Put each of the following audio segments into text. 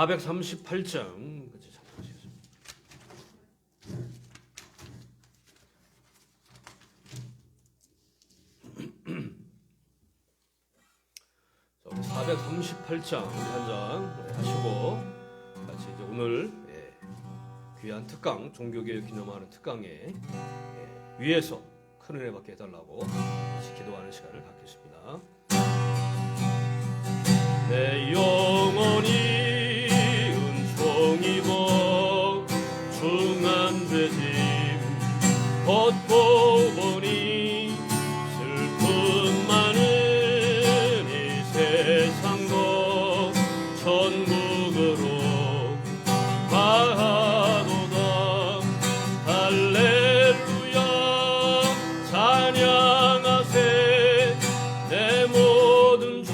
438장 같이 참고하시겠습니다. 자, 우리 438장 우리 한 장 하시고 같이 이제 오늘 귀한 특강, 종교개혁 기념하는 특강에 위에서 큰 은혜 받게 해달라고 같이 기도하는 시간을 갖겠습니다. 내 영혼이 은총이고 중한되짐 걷고 보니 슬픔 많은 이 세상도 천국으로 가도다. 할렐루야 찬양하세. 내 모든 죄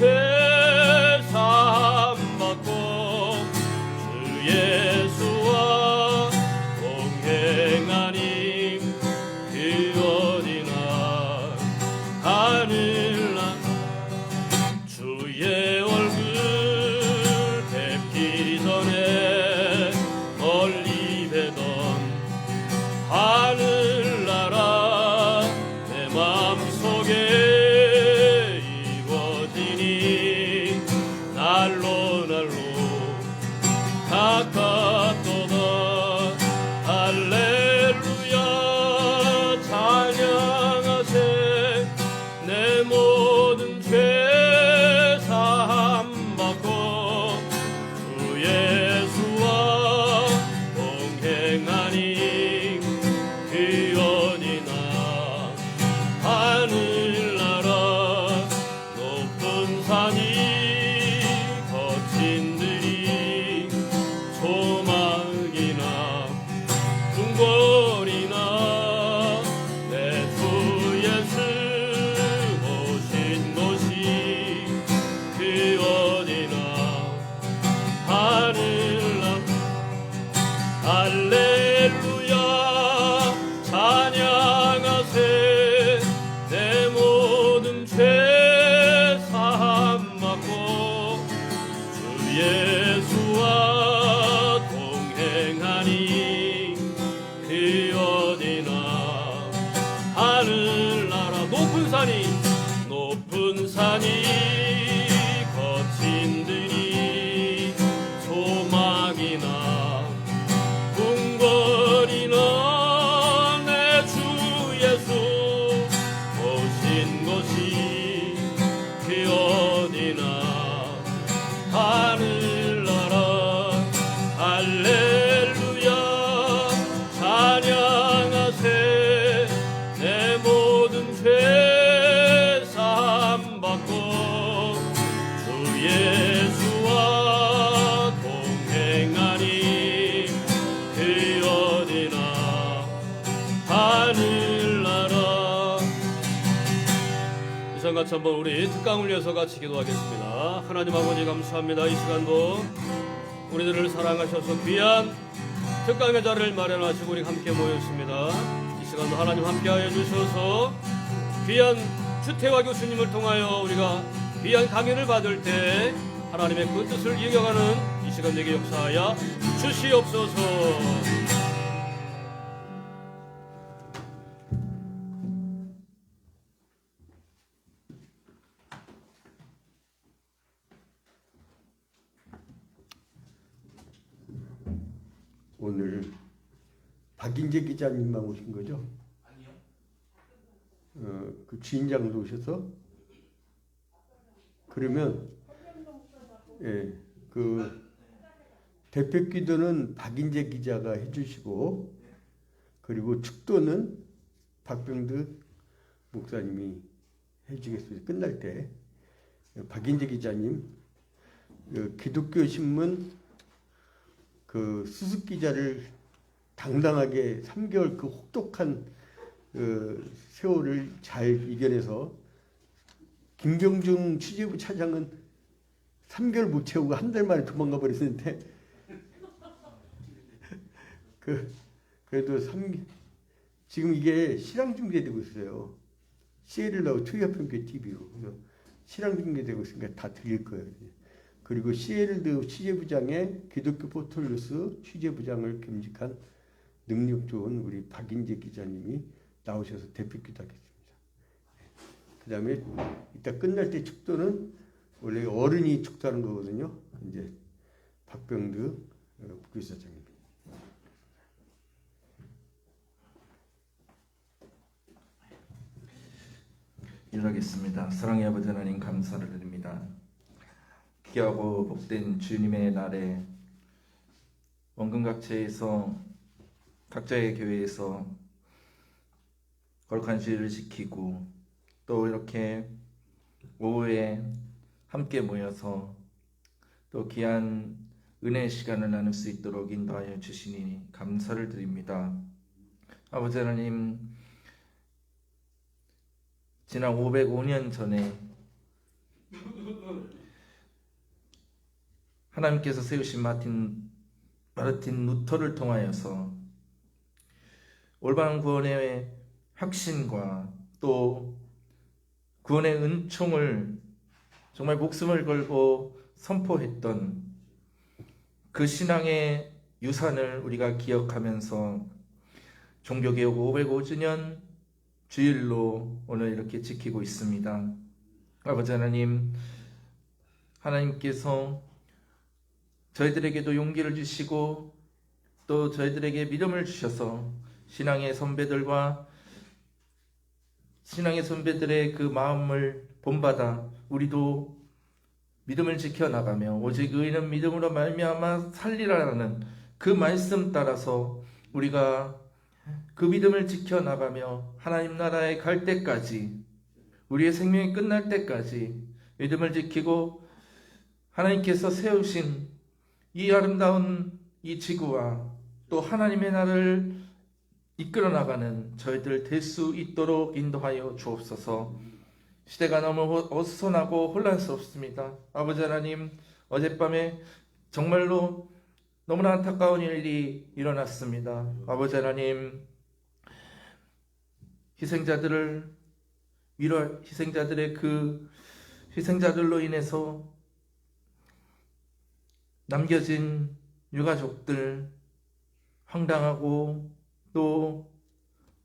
사함받고 주 예수와 동행하니 그 어디나 하늘나 주의 얼굴 뵙기 전에 멀리 뵈던 하늘나라 내 마음속에 이루어지니 날로 날로 가깝도다. 할렐루야 찬양하세. 내 모든 죄 사함받고 주 예수와 동행하니 그 어디나 하늘나라 높은 산이 거친 들이 조막이나 궁궐이나 내 주 예수 오신 곳이 그 어디나 하늘나 할렐루야 찬양하세. 내 모든 죄 사함받고 주 예수와 동행하니 그 어디나 하늘나라 높은 산이 거친 들이 조막이나 궁궐이나 내 주 예수 오신 곳이 그 어디나 하늘나라 할렐루야 찬양하세. 내 모든 죄 사함받고 주 예수와 동행하니 그 어디나 하늘나라. 이상같이 한번 우리 특강을 위해서 같이 기도하겠습니다. 하나님 아버지 감사합니다. 이 시간도 우리들을 사랑하셔서 귀한 특강의 자리를 마련하시고 우리 함께 모였습니다. 이 시간도 하나님 함께하여 주셔서 귀한 주태화 교수님을 통하여 우리가 귀한 강연을 받을 때 하나님의 그 뜻을 이겨가는 이 시간 내게 역사하여 주시옵소서. 오늘 박인재 기자님만 오신 거죠? 아니요. 그 주인장도 오셔서 그러면 그 대표 기도는 박인재 기자가 해주시고 그리고 축도는 박병득 목사님이 해주겠습니다. 끝날 때 박인재 기자님 그 기독교 신문 그 수습 기자를 당당하게 3개월 그 혹독한 세월을 잘 이겨내서 김병중 취재부 차장은 3개월 못 채우고 한 달 만에 도망가 버렸는데 그래도 지금 이게 실황 중계되고 있어요. CL을 나오고 투이아평교 TV로 실황 중계되고 있으니까 다 들릴 거예요. 그리고 CLD 취재부장의 기독교 포털뉴스 취재부장을 겸직한 능력 좋은 우리 박인재 기자님이 나오셔서 대표 기도하겠습니다. 그 다음에 이따 끝날 때 축도는 원래 어른이 축도하는 거거든요. 이제 박병드 부교사장님. 일하겠습니다. 사랑의 아버지 하나님 감사를 드립니다. 귀하고 복된 주님의 날에 원근각체에서 각자의 교회에서 거룩한 주의를 지키고 또 이렇게 오후에 함께 모여서 또 귀한 은혜의 시간을 나눌 수 있도록 인도하여 주시니 감사를 드립니다. 아버지 하나님, 지난 505년 전에 하나님께서 세우신 마르틴 루터를 통하여서 올바른 구원의 확신과 또 구원의 은총을 정말 목숨을 걸고 선포했던 그 신앙의 유산을 우리가 기억하면서 종교개혁 505주년 주일로 오늘 이렇게 지키고 있습니다. 아버지 하나님, 하나님께서 저희들에게도 용기를 주시고 또 저희들에게 믿음을 주셔서 신앙의 선배들의 그 마음을 본받아 우리도 믿음을 지켜나가며 오직 의인은 믿음으로 말미암아 살리라라는 그 말씀 따라서 우리가 그 믿음을 지켜나가며 하나님 나라에 갈 때까지, 우리의 생명이 끝날 때까지 믿음을 지키고 하나님께서 세우신 이 아름다운 이 지구와 또 하나님의 나라를 이끌어 나가는 저희들 될 수 있도록 인도하여 주옵소서. 시대가 너무 어수선하고 혼란스럽습니다. 아버지 하나님, 어젯밤에 정말로 너무나 안타까운 일이 일어났습니다. 아버지 하나님, 희생자들의 그 희생자들로 인해서 남겨진 유가족들, 황당하고 또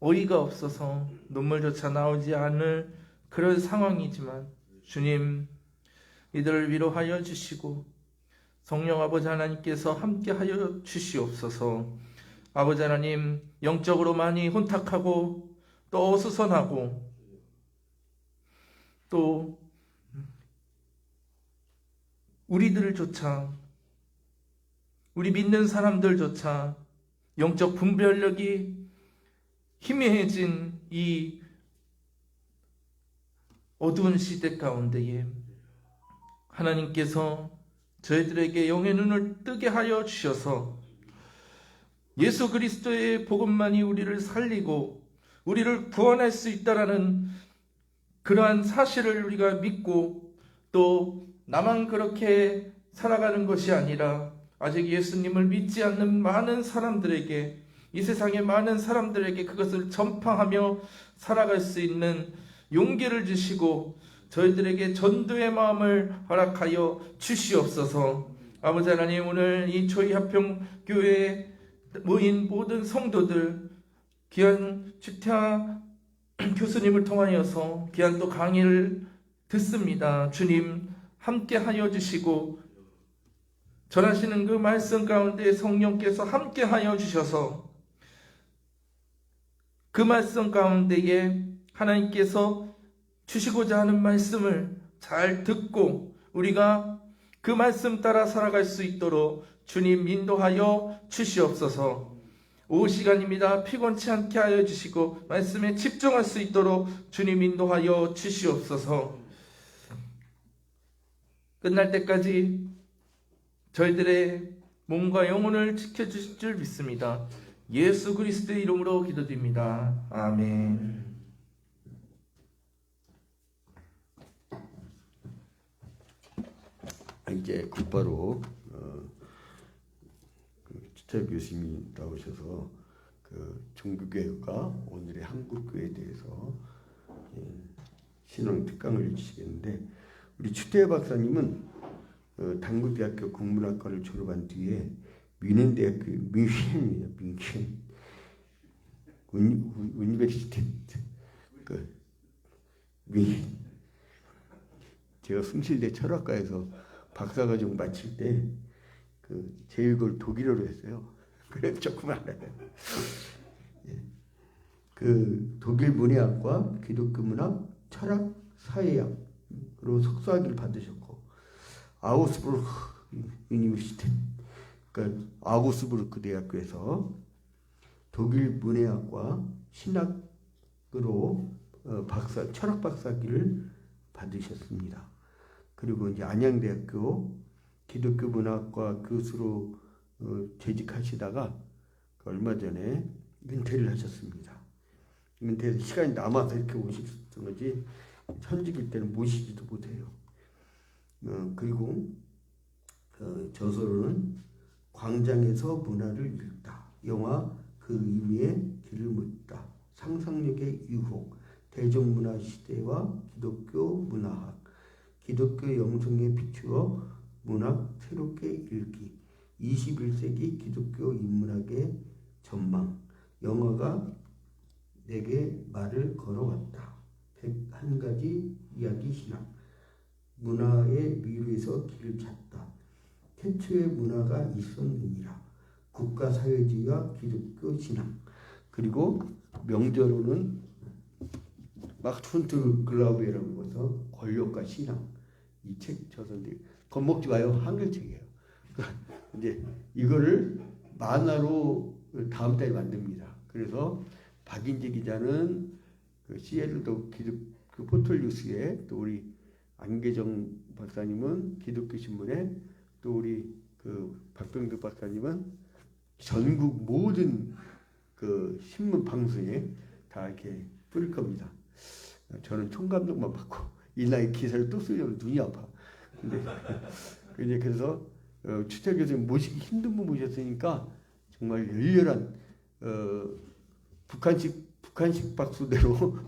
어이가 없어서 눈물조차 나오지 않을 그런 상황이지만 주님, 이들을 위로하여 주시고 성령 아버지 하나님께서 함께하여 주시옵소서. 아버지 하나님, 영적으로 많이 혼탁하고 또 어수선하고 또 우리들조차, 우리 믿는 사람들조차 영적 분별력이 희미해진 이 어두운 시대 가운데에 하나님께서 저희들에게 영의 눈을 뜨게 하여 주셔서 예수 그리스도의 복음만이 우리를 살리고 우리를 구원할 수 있다라는 그러한 사실을 우리가 믿고 또 나만 그렇게 살아가는 것이 아니라 아직 예수님을 믿지 않는 많은 사람들에게, 이 세상의 많은 사람들에게 그것을 전파하며 살아갈 수 있는 용기를 주시고 저희들에게 전도의 마음을 허락하여 주시옵소서. 아버지 하나님, 오늘 이 조이합평교회에 모인 모든 성도들, 귀한 주태하 교수님을 통하여서 귀한 또 강의를 듣습니다. 주님, 함께 하여 주시고 전하시는 그 말씀 가운데 성령께서 함께 하여 주셔서 그 말씀 가운데에 하나님께서 주시고자 하는 말씀을 잘 듣고 우리가 그 말씀 따라 살아갈 수 있도록 주님 인도하여 주시옵소서. 오후 시간입니다. 피곤치 않게 하여 주시고 말씀에 집중할 수 있도록 주님 인도하여 주시옵소서. 끝날 때까지 저희들의 몸과 영혼을 지켜주실 줄 믿습니다. 예수 그리스도의 이름으로 기도드립니다. 아멘. 이제 곧바로 그 주태 교수님이 나오셔서 그 종교개혁과 오늘의 한국교회에 대해서 신앙 특강을 주시겠는데, 우리 주태 박사님은 당구대학교 국문학과를 졸업한 뒤에 뮌헨대학교 뮌헨 유니버시티트 뮌헨 제가 숭실대 철학과에서 박사과정 마칠 때 제육을 독일어로 했어요. 그래서 조금 알아요. 독일 문예학과 기독교 문학, 철학, 사회학으로 석사학위를 받으셨고 아우스부르크 유니버시티, 그러니까 아우스부르크 대학교에서 독일 문예학과 신학으로 철학 박사학위를 받으셨습니다. 그리고 이제 안양대학교 기독교 문학과 교수로 재직하시다가 얼마 전에 은퇴를 하셨습니다. 은퇴해서 시간이 남아서 이렇게 오셨던 거지 현직일 때는 모시지도 못해요. 그리고 저서로는 광장에서 문화를 읽다, 영화 그 의미의 길을 묻다, 상상력의 유혹, 대중문화 시대와 기독교 문화학, 기독교 영성에 비추어 문학 새롭게 읽기, 21세기 기독교 인문학의 전망, 영화가 내게 말을 걸어왔다, 101가지 이야기 신학, 문화의 미루에서 길을 찾다, 태초의 문화가 있었느니라, 국가사회주의와 기독교 신학, 그리고 명저로는 막스훈트 글라우베라고 해서 권력과 신학, 이 책 저서인데 겁먹지 마요, 한글책이에요. 이제 이거를 만화로 다음 달에 만듭니다. 그래서 박인재 기자는 시애틀도 기독교 포털뉴스에, 또 우리 안계정 박사님은 기독교 신문에, 또 우리 박병득 박사님은 전국 모든 신문 방송에 다 이렇게 뿌릴 겁니다. 저는 총감독만 받고 이 나이 기사를 또 쓰려면 눈이 아파. 근데 그래서 추철 교수님 모시기 힘든 분 모셨으니까 정말 열렬한 북한식 박수대로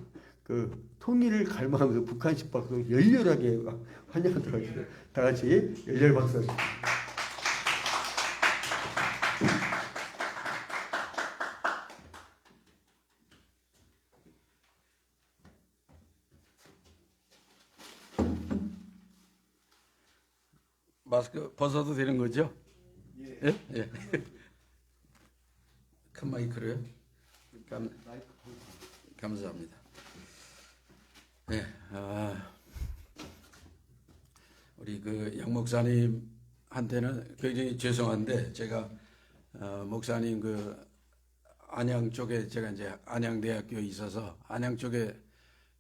통일을 갈망하면서 북한식 박수 열렬하게 환영하도록 하겠습니다. 다 같이 열렬 박수. 마스크 벗어도 되는 거죠? 예? 예. 큰 마이크로요? 감사합니다. 네, 우리 양 목사님한테는 굉장히 죄송한데 제가 목사님 안양 쪽에 제가 이제 안양대학교에 있어서 안양 쪽에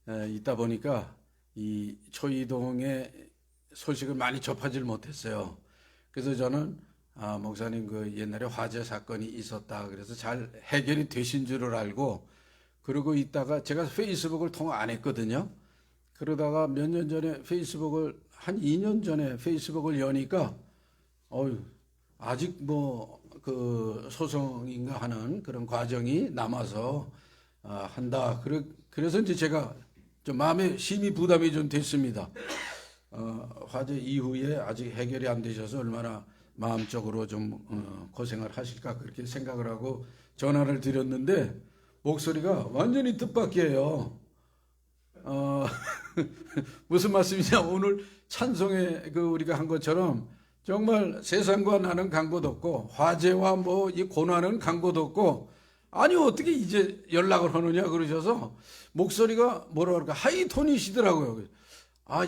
있다 보니까 이 초이동의 소식을 많이 접하지 못했어요. 그래서 저는 목사님 옛날에 화재 사건이 있었다 그래서 잘 해결이 되신 줄을 알고, 그러고 있다가 제가 페이스북을 통화 안 했거든요. 그러다가 몇 년 전에 한 2년 전에 페이스북을 여니까 아직 소송인가 하는 그런 과정이 남아서 한다. 그래서 이제 제가 좀 마음에 심히 부담이 좀 됐습니다. 화재 이후에 아직 해결이 안 되셔서 얼마나 마음적으로 좀 고생을 하실까 그렇게 생각을 하고 전화를 드렸는데 목소리가 완전히 뜻밖이에요. 무슨 말씀이냐, 오늘 찬송에 우리가 한 것처럼 정말 세상과 나는 간 곳 없고 화재와 이 고난은 간 곳 없고, 아니 어떻게 이제 연락을 하느냐 그러셔서 목소리가 뭐라 그럴까 하이톤이시더라고요.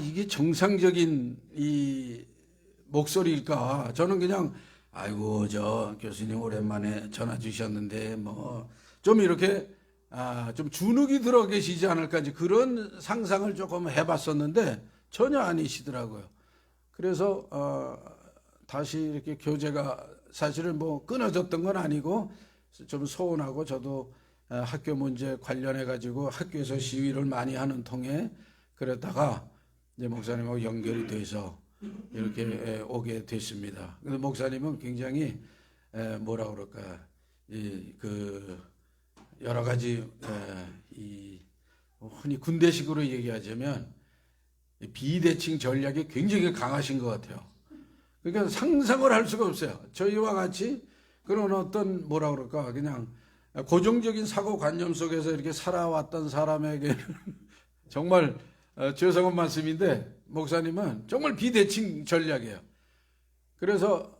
이게 정상적인 이 목소리일까? 저는 그냥 아이고 저 교수님 오랜만에 전화 주셨는데 좀 이렇게 좀 주눅이 들어 계시지 않을까 이제 그런 상상을 조금 해봤었는데 전혀 아니시더라고요. 그래서 다시 이렇게 교제가 사실은 끊어졌던 건 아니고 좀 소원하고, 저도 학교 문제 관련해 가지고 학교에서 시위를 많이 하는 통에 그러다가 이제 목사님하고 연결이 돼서 이렇게 오게 됐습니다. 근데 목사님은 굉장히 뭐라 그럴까 여러 가지 흔히 군대식으로 얘기하자면 비대칭 전략이 굉장히 강하신 것 같아요. 그러니까 상상을 할 수가 없어요. 저희와 같이 그런 어떤 뭐라 그럴까 그냥 고정적인 사고관념 속에서 이렇게 살아왔던 사람에게는 정말 죄송한 말씀인데 목사님은 정말 비대칭 전략이에요. 그래서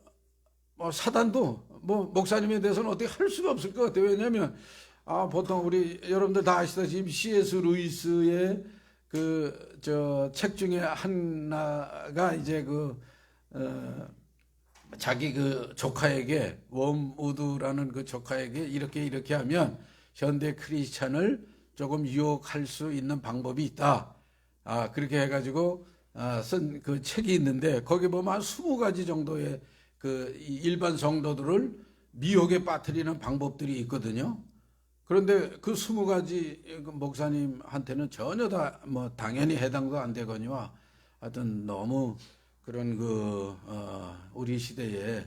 사단도 목사님에 대해서는 어떻게 할 수가 없을 것 같아요. 왜냐하면 보통 우리 여러분들 다 아시다시피 C.S. 루이스의 그 책 중에 하나가 이제 자기 그 조카에게 웜우드라는 그 조카에게 이렇게 하면 현대 크리스찬을 조금 유혹할 수 있는 방법이 있다. 그렇게 해가지고 쓴 그 책이 있는데 거기 보면 한 20가지 정도의 그 일반 성도들을 미혹에 빠뜨리는 방법들이 있거든요. 그런데 그 20가지 목사님한테는 전혀 다 당연히 해당도 안 되거니와 하여튼 너무 그런 우리 시대에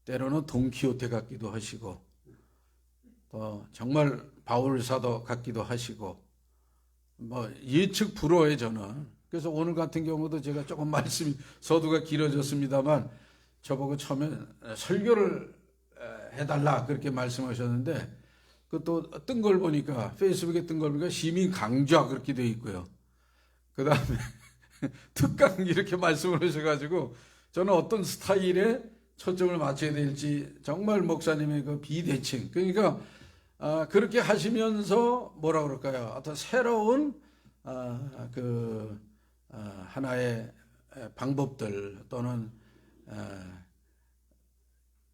때로는 돈키호테 같기도 하시고 또 정말 바울 사도 같기도 하시고 예측 불허에 저는. 그래서 오늘 같은 경우도 제가 조금 말씀이 서두가 길어졌습니다만 저보고 처음에 설교를 해달라 그렇게 말씀하셨는데 그 또 뜬 걸 보니까 페이스북에 뜬 걸 보니까 시민 강좌 그렇게 돼 있고요. 그 다음에 특강 이렇게 말씀을 하셔가지고 저는 어떤 스타일에 초점을 맞춰야 될지 정말 목사님의 그 비대칭 그러니까 그렇게 하시면서 뭐라 그럴까요? 어떤 새로운 하나의 방법들 또는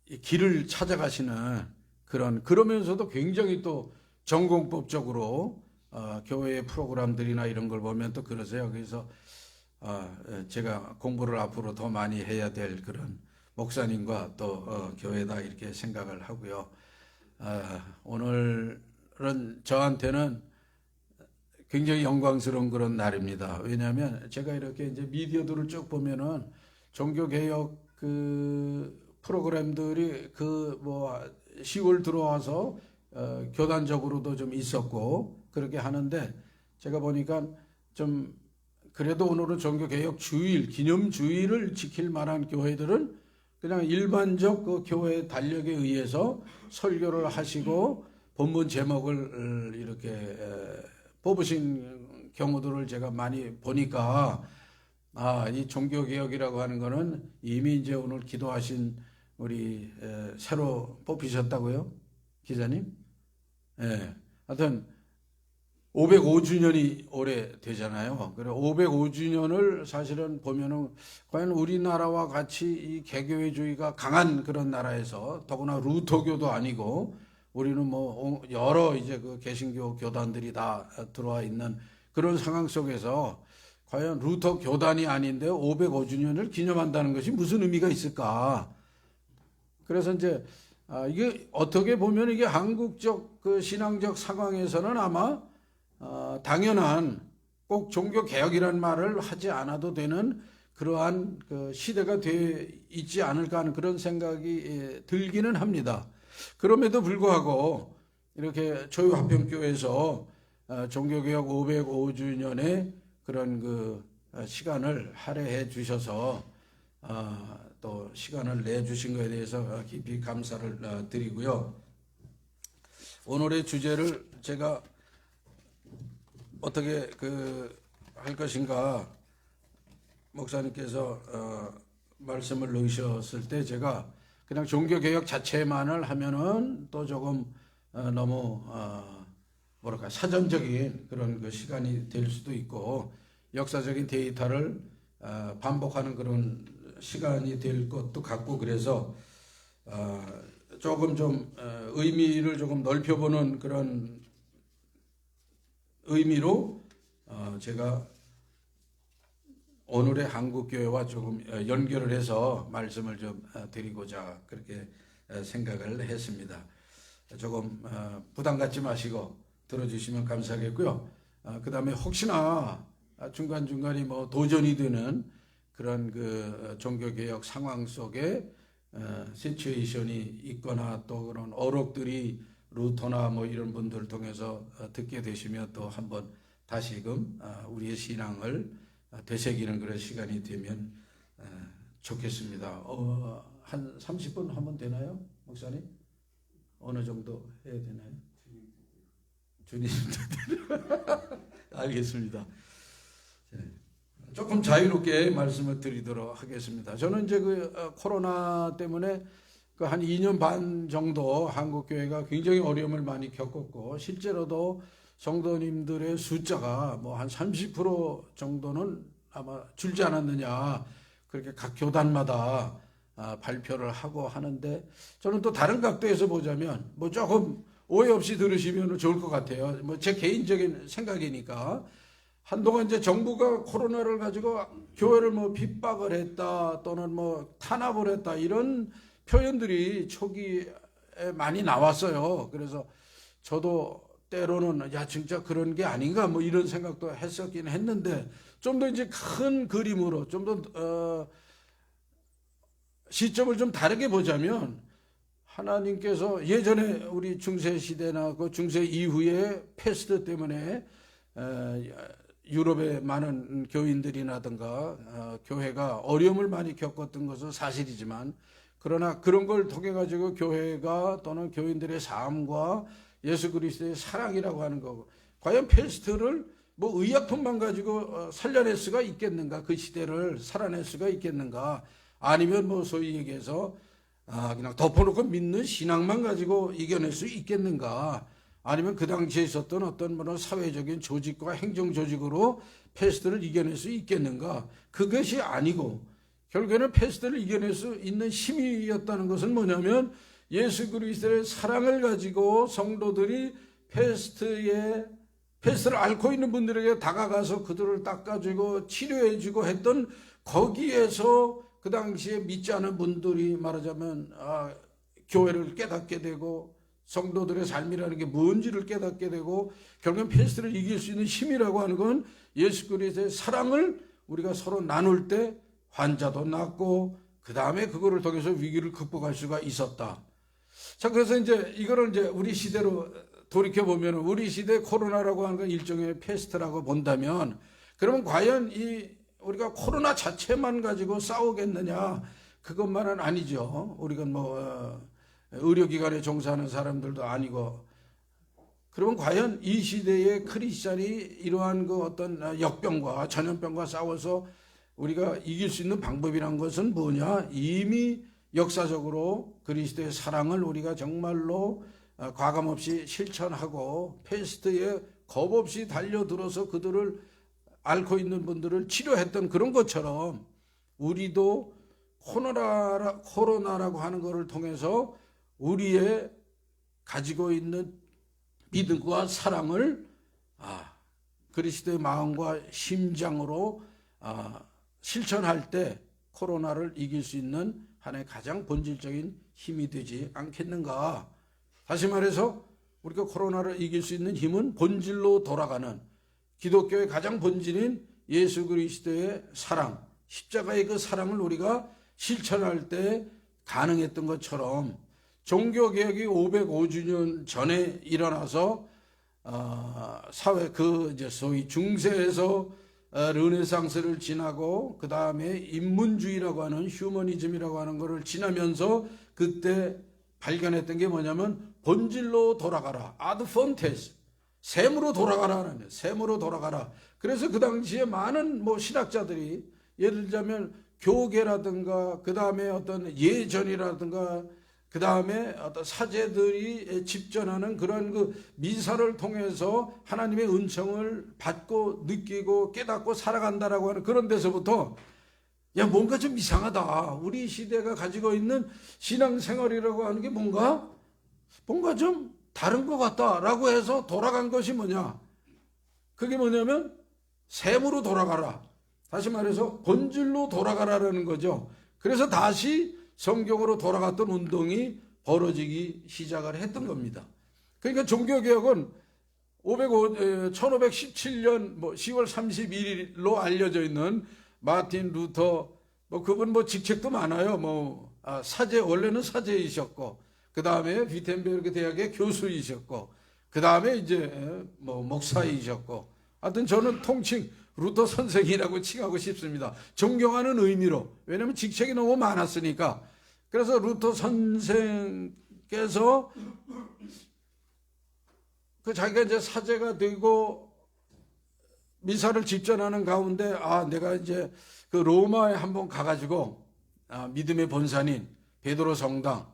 이 길을 찾아가시는 그러면서도 굉장히 또 전공법적으로 교회의 프로그램들이나 이런 걸 보면 또 그러세요. 그래서 제가 공부를 앞으로 더 많이 해야 될 그런 목사님과 또 교회다 이렇게 생각을 하고요. 오늘은 저한테는 굉장히 영광스러운 그런 날입니다. 왜냐하면 제가 이렇게 이제 미디어들을 쭉 보면은 종교개혁 프로그램들이 10월 들어와서 교단적으로도 좀 있었고 그렇게 하는데 제가 보니까 좀 그래도 오늘은 종교개혁 주일, 기념주일을 지킬 만한 교회들은 그냥 일반적 그 교회 달력에 의해서 설교를 하시고 본문 제목을 이렇게 뽑으신 경우들을 제가 많이 보니까 이 종교개혁이라고 하는 거는 이미 이제 오늘 기도하신 우리 새로 뽑히셨다고요? 기자님? 예. 하여튼 505주년이 올해 되잖아요. 그래 505주년을 사실은 보면은 과연 우리나라와 같이 이 개교회주의가 강한 그런 나라에서 더구나 루터교도 아니고 우리는 여러 이제 그 개신교 교단들이 다 들어와 있는 그런 상황 속에서 과연 루터 교단이 아닌데 505주년을 기념한다는 것이 무슨 의미가 있을까? 그래서 이제 이게 어떻게 보면 이게 한국적 그 신앙적 상황에서는 아마 당연한 꼭 종교 개혁이라는 말을 하지 않아도 되는 그러한 그 시대가 돼 있지 않을까 하는 그런 생각이 들기는 합니다. 그럼에도 불구하고 이렇게 조유합병교에서 종교개혁 505주년에 그런 그 시간을 할애해 주셔서 또 시간을 내주신 것에 대해서 깊이 감사를 드리고요. 오늘의 주제를 제가 어떻게 할 것인가 목사님께서 말씀을 넣으셨을 때 제가 그냥 종교개혁 자체만을 하면은 또 조금 너무 사전적인 그런 그 시간이 될 수도 있고 역사적인 데이터를 반복하는 그런 시간이 될 것도 같고 그래서 조금 좀 의미를 조금 넓혀보는 그런 의미로 제가 오늘의 한국교회와 조금 연결을 해서 말씀을 좀 드리고자 그렇게 생각을 했습니다. 조금 부담 갖지 마시고 들어주시면 감사하겠고요. 그 다음에 혹시나 중간중간에 도전이 되는 그런 그 종교개혁 상황 속에 시츄에이션이 있거나 또 그런 어록들이 루터나 이런 분들을 통해서 듣게 되시면 또 한번 다시금 우리의 신앙을 되새기는 그런 시간이 되면 좋겠습니다. 한 30분 하면 되나요, 목사님? 어느 정도 해야 되나요? 주님도 알겠습니다. 조금 자유롭게 말씀을 드리도록 하겠습니다. 저는 이제 코로나 때문에 한 2년 반 정도 한국 교회가 굉장히 어려움을 많이 겪었고, 실제로도 성도님들의 숫자가 뭐 한 30% 정도는 아마 줄지 않았느냐, 그렇게 각 교단마다 발표를 하고 하는데, 저는 또 다른 각도에서 보자면 뭐 조금 오해 없이 들으시면 좋을 것 같아요. 뭐 제 개인적인 생각이니까, 한동안 이제 정부가 코로나를 가지고 교회를 뭐 핍박을 했다 또는 뭐 탄압을 했다, 이런 표현들이 초기에 많이 나왔어요. 그래서 저도 때로는 야 진짜 그런 게 아닌가 뭐 이런 생각도 했었긴 했는데, 좀 더 이제 큰 그림으로 좀 더 시점을 좀 다르게 보자면, 하나님께서 예전에 우리 중세 시대나 그 중세 이후에 패스트 때문에 유럽의 많은 교인들이라든가 교회가 어려움을 많이 겪었던 것은 사실이지만, 그러나 그런 걸 통해 가지고 교회가 또는 교인들의 삶과 예수 그리스도의 사랑이라고 하는 거고, 과연 패스트를 뭐 의약품만 가지고 살려낼 수가 있겠는가? 그 시대를 살아낼 수가 있겠는가? 아니면 뭐 소위 얘기해서 그냥 덮어놓고 믿는 신앙만 가지고 이겨낼 수 있겠는가? 아니면 그 당시에 있었던 어떤 뭐 사회적인 조직과 행정 조직으로 패스트를 이겨낼 수 있겠는가? 그것이 아니고, 결국에는 패스트를 이겨낼 수 있는 힘이었다는 것은 뭐냐면, 예수 그리스도의 사랑을 가지고 성도들이 패스트를 앓고 있는 분들에게 다가가서 그들을 닦아주고 치료해주고 했던, 거기에서 그 당시에 믿지 않은 분들이 말하자면 교회를 깨닫게 되고 성도들의 삶이라는 게 뭔지를 깨닫게 되고, 결국엔 패스트를 이길 수 있는 힘이라고 하는 건 예수 그리스도의 사랑을 우리가 서로 나눌 때 환자도 낫고, 그 다음에 그거를 통해서 위기를 극복할 수가 있었다. 자, 그래서 이제 이거를 이제 우리 시대로 돌이켜 보면, 우리 시대 코로나라고 하는 건 일종의 패스트라고 본다면, 그러면 과연 우리가 코로나 자체만 가지고 싸우겠느냐? 그것만은 아니죠. 우리가 뭐 의료기관에 종사하는 사람들도 아니고. 그러면 과연 이 시대의 크리스찬이 이러한 그 어떤 역병과 전염병과 싸워서 우리가 이길 수 있는 방법이란 것은 뭐냐? 이미 역사적으로 그리스도의 사랑을 우리가 정말로 과감없이 실천하고 패스트에 겁 없이 달려들어서 그들을 앓고 있는 분들을 치료했던 그런 것처럼, 우리도 코로나라고 하는 것을 통해서 우리의 가지고 있는 믿음과 사랑을 그리스도의 마음과 심장으로 실천할 때 코로나를 이길 수 있는 하나의 가장 본질적인 힘이 되지 않겠는가? 다시 말해서 우리가 코로나를 이길 수 있는 힘은 본질로 돌아가는, 기독교의 가장 본질인 예수 그리스도의 사랑, 십자가의 그 사랑을 우리가 실천할 때 가능했던 것처럼, 종교개혁이 505주년 전에 일어나서 사회 이제 소위 중세에서 르네상스를 지나고 그 다음에 인문주의라고 하는 휴머니즘이라고 하는 것을 지나면서 그때 발견했던 게 뭐냐면, 본질로 돌아가라, 아드 폰테스, 샘으로 돌아가라는, 샘으로 돌아가라. 그래서 그 당시에 많은 뭐 신학자들이, 예를 들자면 교계라든가 그 다음에 어떤 예전이라든가 그 다음에 어떤 사제들이 집전하는 그런 그 미사를 통해서 하나님의 은총을 받고 느끼고 깨닫고 살아간다라고 하는 그런 데서부터, 야 뭔가 좀 이상하다, 우리 시대가 가지고 있는 신앙생활이라고 하는 게 뭔가 좀 다른 것 같다라고 해서 돌아간 것이 뭐냐? 그게 뭐냐면 샘으로 돌아가라, 다시 말해서 본질로 돌아가라라는 거죠. 그래서 다시 성경으로 돌아갔던 운동이 벌어지기 시작을 했던 겁니다. 그러니까 종교개혁은 1517년 10월 31일로 알려져 있는 마틴 루터, 그분 직책도 많아요. 사제, 원래는 사제이셨고, 그 다음에 비텐베르크 대학의 교수이셨고, 그 다음에 이제 목사이셨고, 하여튼 저는 통칭 루터 선생이라고 칭하고 싶습니다. 존경하는 의미로. 왜냐하면 직책이 너무 많았으니까. 그래서 루터 선생께서 그 자기가 이제 사제가 되고 미사를 집전하는 가운데 내가 이제 그 로마에 한번 가가지고 믿음의 본산인 베드로 성당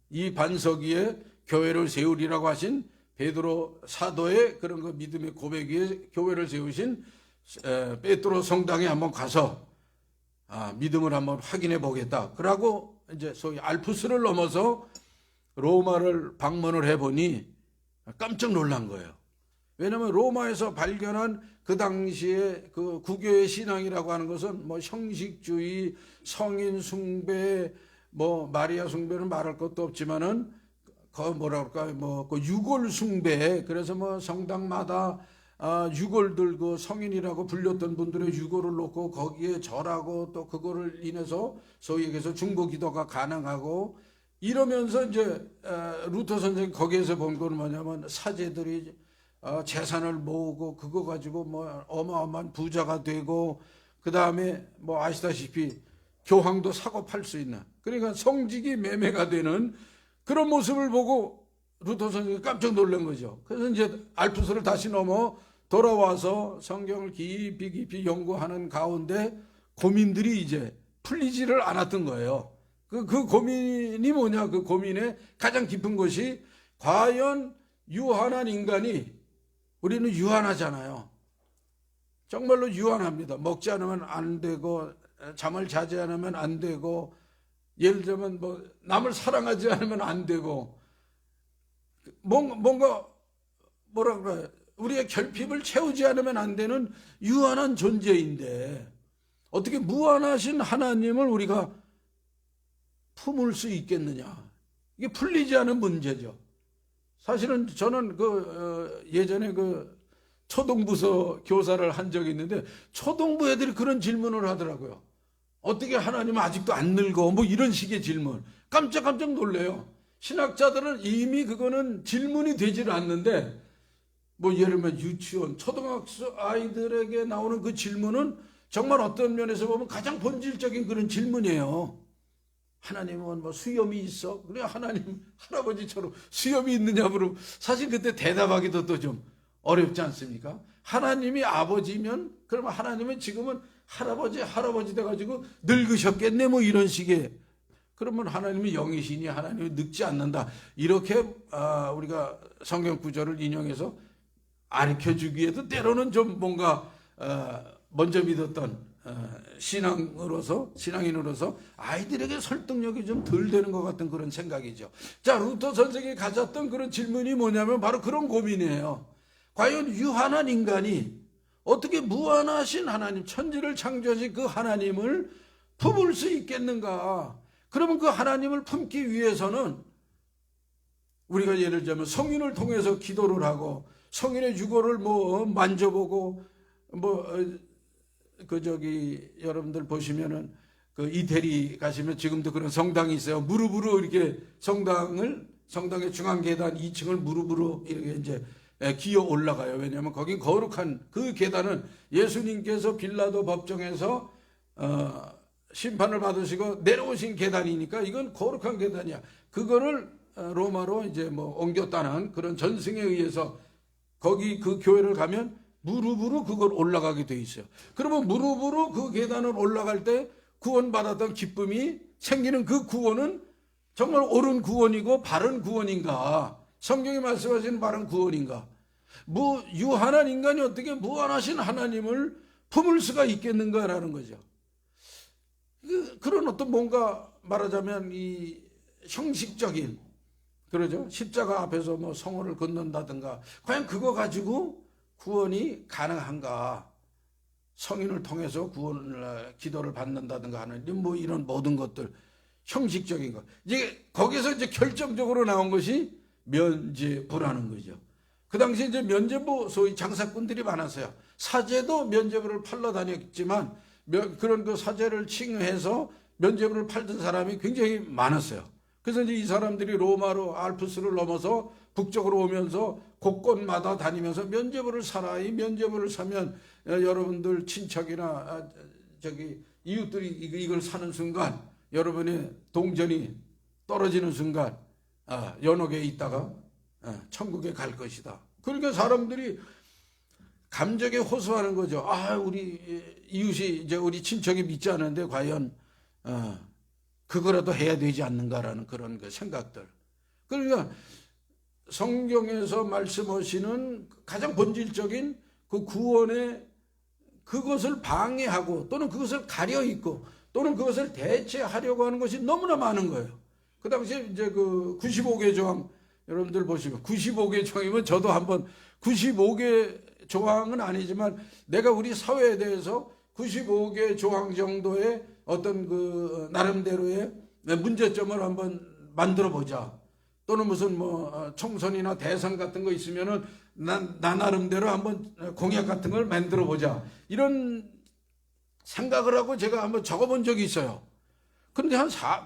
이 반석 위에 교회를 세우리라고 하신 베드로 사도의 그런 그 믿음의 고백 위에 교회를 세우신 베드로 성당에 한번 가서 믿음을 한번 확인해 보겠다. 그러고 이제 소위 알프스를 넘어서 로마를 방문을 해보니 깜짝 놀란 거예요. 왜냐하면 로마에서 발견한 그 당시에 그 구교의 신앙이라고 하는 것은 뭐 형식주의, 성인 숭배, 뭐 마리아 숭배는 말할 것도 없지만은 그 뭐라 그럴까 그 유골 숭배. 그래서 뭐 성당마다 유골들 그 성인이라고 불렸던 분들의 유골을 놓고 거기에 절하고 또 그거를 인해서 소위 얘기해서 중보기도가 가능하고 이러면서 이제 루터 선생이 거기에서 본 건 뭐냐면 사제들이 재산을 모으고 그거 가지고 뭐 어마어마한 부자가 되고 그 다음에 뭐 아시다시피 교황도 사고 팔 수 있는 그러니까 성직이 매매가 되는 그런 모습을 보고 루터 선생이 깜짝 놀란 거죠. 그래서 이제 알프스를 다시 넘어 돌아와서 성경을 깊이 연구하는 가운데 고민들이 이제 풀리지를 않았던 거예요. 그 고민이 뭐냐? 그 고민의 가장 깊은 것이 과연 유한한 인간이 우리는 유한하잖아요. 정말로 유한합니다. 먹지 않으면 안 되고 잠을 자지 않으면 안 되고 예를 들면 뭐 남을 사랑하지 않으면 안 되고 뭔가 뭐라 그래요? 우리의 결핍을 채우지 않으면 안 되는 유한한 존재인데 어떻게 무한하신 하나님을 우리가 품을 수 있겠느냐? 이게 풀리지 않은 문제죠. 사실은 저는 예전에 초등부서 교사를 한 적이 있는데 초등부 애들이 그런 질문을 하더라고요. 어떻게 하나님은 아직도 안 늙어? 뭐 이런 식의 질문. 깜짝 놀래요. 신학자들은 이미 그거는 질문이 되질 않는데 뭐 예를 들면 유치원, 초등학생 아이들에게 나오는 그 질문은 정말 어떤 면에서 보면 가장 본질적인 그런 질문이에요. 하나님은 뭐 수염이 있어? 그래 하나님 할아버지처럼 수염이 있느냐 물으면 사실 그때 대답하기도 또 좀 어렵지 않습니까? 하나님이 아버지면 그러면 하나님은 지금은 할아버지 돼가지고 늙으셨겠네 뭐 이런 식의 그러면 하나님은 영이시니 하나님은 늙지 않는다 이렇게 우리가 성경 구절을 인용해서 가르쳐주기에도 때로는 좀 뭔가 먼저 믿었던 신앙인으로서 아이들에게 설득력이 좀 덜 되는 것 같은 그런 생각이죠. 자, 루터 선생이 가졌던 그런 질문이 뭐냐면 바로 그런 고민이에요. 과연 유한한 인간이 어떻게 무한하신 하나님, 천지를 창조하신 그 하나님을 품을 수 있겠는가? 그러면 그 하나님을 품기 위해서는 우리가 예를 들자면 성인을 통해서 기도를 하고 성인의 유골을 뭐 만져보고 여러분들 보시면은 그 이태리 가시면 지금도 그런 성당이 있어요. 무릎으로 이렇게 성당의 중앙 계단 2층을 무릎으로 이렇게 이제 기어 올라가요. 왜냐하면 거긴 거룩한 그 계단은 예수님께서 빌라도 법정에서 심판을 받으시고 내려오신 계단이니까 이건 거룩한 계단이야. 그거를 로마로 이제 뭐 옮겼다는 그런 전승에 의해서 거기 그 교회를 가면 무릎으로 그걸 올라가게 돼 있어요. 그러면 무릎으로 그 계단을 올라갈 때 구원받았던 기쁨이 생기는 그 구원은 정말 옳은 구원이고 바른 구원인가? 성경이 말씀하시는 바른 구원인가? 유한한 인간이 어떻게 무한하신 하나님을 품을 수가 있겠는가라는 거죠. 그런 어떤 뭔가 말하자면 이 형식적인 그러죠. 십자가 앞에서 뭐 성호를 걷는다든가 과연 그거 가지고 구원이 가능한가? 성인을 통해서 기도를 받는다든가 하는 뭐 이런 모든 것들 형식적인 것. 이제 거기서 이제 결정적으로 나온 것이 면죄부라는 거죠. 그 당시에 이제 면죄부 소위 장사꾼들이 많았어요. 사제도 면죄부를 팔러 다녔지만 그런 그 사제를 칭해서 면죄부를 팔던 사람이 굉장히 많았어요. 그래서 이제 이 사람들이 로마로 알프스를 넘어서 북쪽으로 오면서 곳곳마다 다니면서 면죄부를 사라. 이 면죄부를 사면 여러분들 친척이나 저기 이웃들이 이걸 사는 순간 여러분의 동전이 떨어지는 순간 연옥에 있다가 천국에 갈 것이다. 그러니까 사람들이 감정에 호소하는 거죠. 우리 이웃이 이제 우리 친척이 믿지 않는데 과연 그거라도 해야 되지 않는가라는 그런 그 생각들. 그러니까 성경에서 말씀하시는 가장 본질적인 그 구원의 그것을 방해하고 또는 그것을 가려 있고 또는 그것을 대체하려고 하는 것이 너무나 많은 거예요. 그 당시에 이제 그 95개 조항 여러분들 보시면 95개 조항이면 저도 한번 95개 조항은 아니지만 내가 우리 사회에 대해서 95개 조항 정도의 어떤 그 나름대로의 문제점을 한번 만들어 보자. 또는 무슨 뭐 총선이나 대선 같은 거 있으면은 나 나름대로 한번 공약 같은 걸 만들어 보자. 이런 생각을 하고 제가 한번 적어본 적이 있어요. 그런데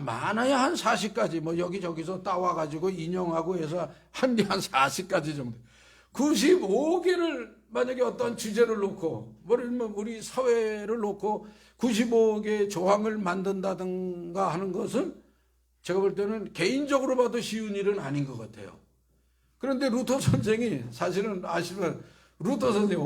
많아야 한 40가지 뭐 여기저기서 따와가지고 인용하고 해서 한 40가지 정도. 95개를 만약에 어떤 주제를 놓고 우리 사회를 놓고 95개 조항을 만든다든가 하는 것은 제가 볼 때는 개인적으로 봐도 쉬운 일은 아닌 것 같아요. 그런데 루터 선생이 사실은 아시면 루터 선생이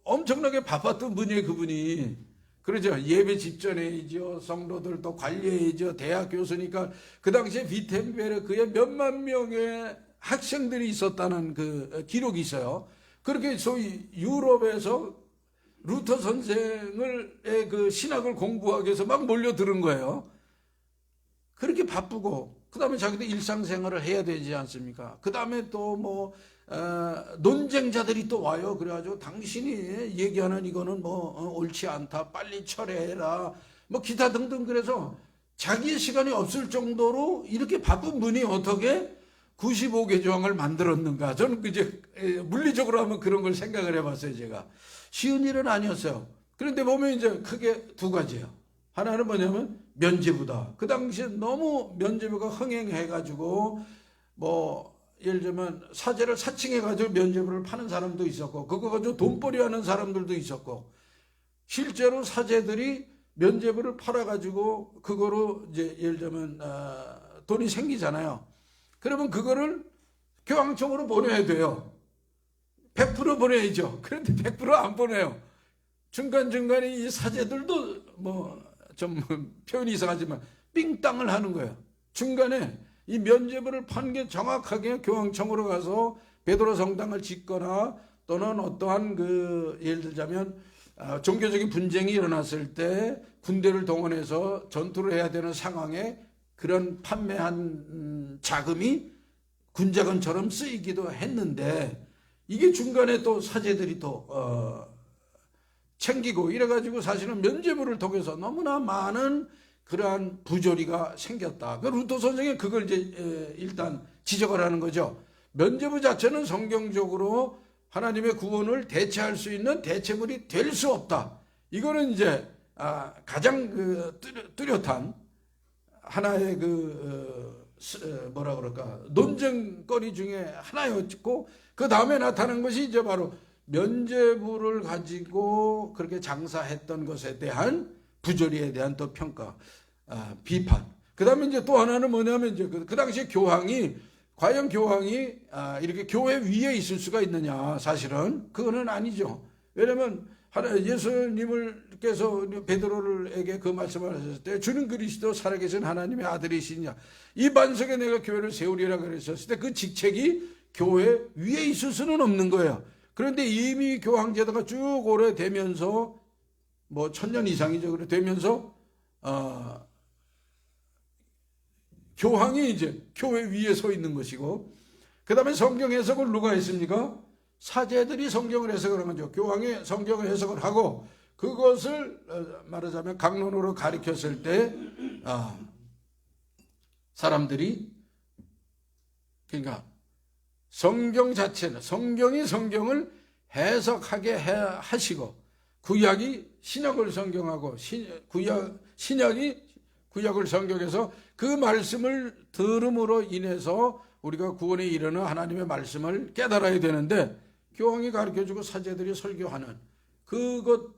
엄청나게 바빴던 분이에요. 그분이. 그러죠. 예배 집전해야죠. 성도들 또 관리해야죠. 대학 교수니까 그 당시에 비텐베르크에 몇만 명의 학생들이 있었다는 그 기록이 있어요. 그렇게 소위 유럽에서 루터 선생의 그 신학을 공부하기 위해서 막 몰려드는 거예요. 그렇게 바쁘고 그 다음에 자기들 일상생활을 해야 되지 않습니까? 그 다음에 또 뭐 논쟁자들이 또 와요. 그래가지고 당신이 얘기하는 이거는 뭐 옳지 않다, 빨리 철회해라, 뭐 기타 등등. 그래서 자기의 시간이 없을 정도로 이렇게 바쁜 분이 어떻게 95개 조항을 만들었는가? 저는 이제 물리적으로 하면 그런 걸 생각을 해봤어요. 제가 쉬운 일은 아니었어요. 그런데 보면 이제 크게 두 가지예요. 하나는 뭐냐면 면죄부다. 그 당시에 너무 면죄부가 흥행해가지고 뭐 예를 들면 사제를 사칭해가지고 면죄부를 파는 사람도 있었고 그거 가지고 돈벌이 하는 사람들도 있었고 실제로 사제들이 면죄부를 팔아가지고 그거로 이제 예를 들면 돈이 생기잖아요. 그러면 그거를 교황청으로 보내야 돼요. 100% 보내야죠. 그런데 100% 안 보내요. 중간중간에 이 사제들도 뭐 좀 표현이 이상하지만 삥땅을 하는 거예요. 중간에 이 면죄부를 판 게 정확하게 교황청으로 가서 베드로 성당을 짓거나 또는 어떠한 그 예를 들자면 종교적인 분쟁이 일어났을 때 군대를 동원해서 전투를 해야 되는 상황에 그런 판매한 자금이 군자금처럼 쓰이기도 했는데 이게 중간에 또 사제들이 또 챙기고 이래가지고 사실은 면죄부를 통해서 너무나 많은 그러한 부조리가 생겼다. 그 루터 선생이 그걸 이제 일단 지적을 하는 거죠. 면죄부 자체는 성경적으로 하나님의 구원을 대체할 수 있는 대체물이 될 수 없다. 이거는 이제 가장 그 뚜렷한 하나의 그 뭐라 그럴까 논쟁거리 중에 하나였고 그 다음에 나타난 것이 이제 바로 면죄부를 가지고 그렇게 장사했던 것에 대한 부조리에 대한 또 평가, 비판. 그 다음에 이제 또 하나는 뭐냐면 이제 그 당시에 교황이 과연 교황이 이렇게 교회 위에 있을 수가 있느냐? 사실은 그거는 아니죠. 왜냐하면 예수님께서 베드로에게 그 말씀을 하셨을 때 주는 그리스도 살아계신 하나님의 아들이시냐? 이 반석에 내가 교회를 세우리라 그랬었을 때 그 직책이 교회 위에 있을 수는 없는 거예요. 그런데 이미 교황제도가 쭉 오래되면서 뭐 1000년 이상이죠. 그래 되면서 교황이 이제 교회 위에 서 있는 것이고 그 다음에 성경 해석을 누가 했습니까? 사제들이 성경을 해석을 한 거죠. 교황이 성경을 해석을 하고 그것을 말하자면 강론으로 가리켰을 때 사람들이 그러니까 성경 자체는 성경이 성경을 해석하게 하시고 구약이 신약을 성경하고 신약이 구약을 성경에서 그 말씀을 들음으로 인해서 우리가 구원에 이르는 하나님의 말씀을 깨달아야 되는데 교황이 가르쳐주고 사제들이 설교하는 그것이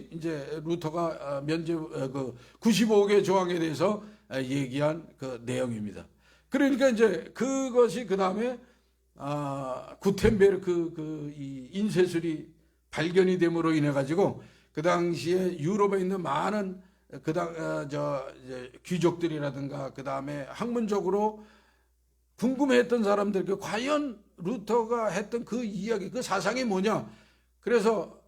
이제 루터가 면제 그 95개 조항에 대해서 얘기한 그 내용입니다. 그러니까 이제 그것이 그 다음에 구텐베르크 이 인쇄술이 발견이 됨으로 인해 가지고 그 당시에 유럽에 있는 많은 귀족들이라든가 그 다음에 학문적으로 궁금해했던 사람들 과연 루터가 했던 그 이야기 그 사상이 뭐냐 그래서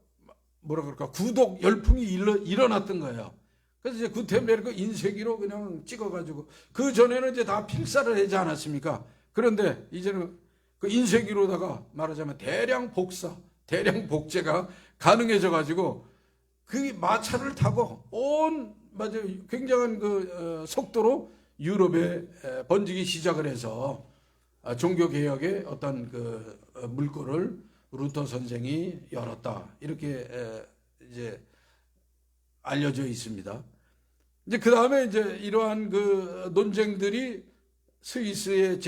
뭐라 그럴까 구독 열풍이 일어났던 거예요. 그래서 이제 구텐베르크 인쇄기로 그냥 찍어가지고 그 전에는 이제 다 필사를 하지 않았습니까? 그런데 이제는 그 인쇄기로다가 말하자면 대량 복제가 가능해져 가지고 그 마차를 타고 맞아요 굉장한 그 속도로 유럽에 번지기 시작을 해서 종교 개혁의 어떤 그 물꼬를 루터 선생이 열었다 이렇게 이제 알려져 있습니다. 이제 그 다음에 이제 이러한 그 논쟁들이 스위스의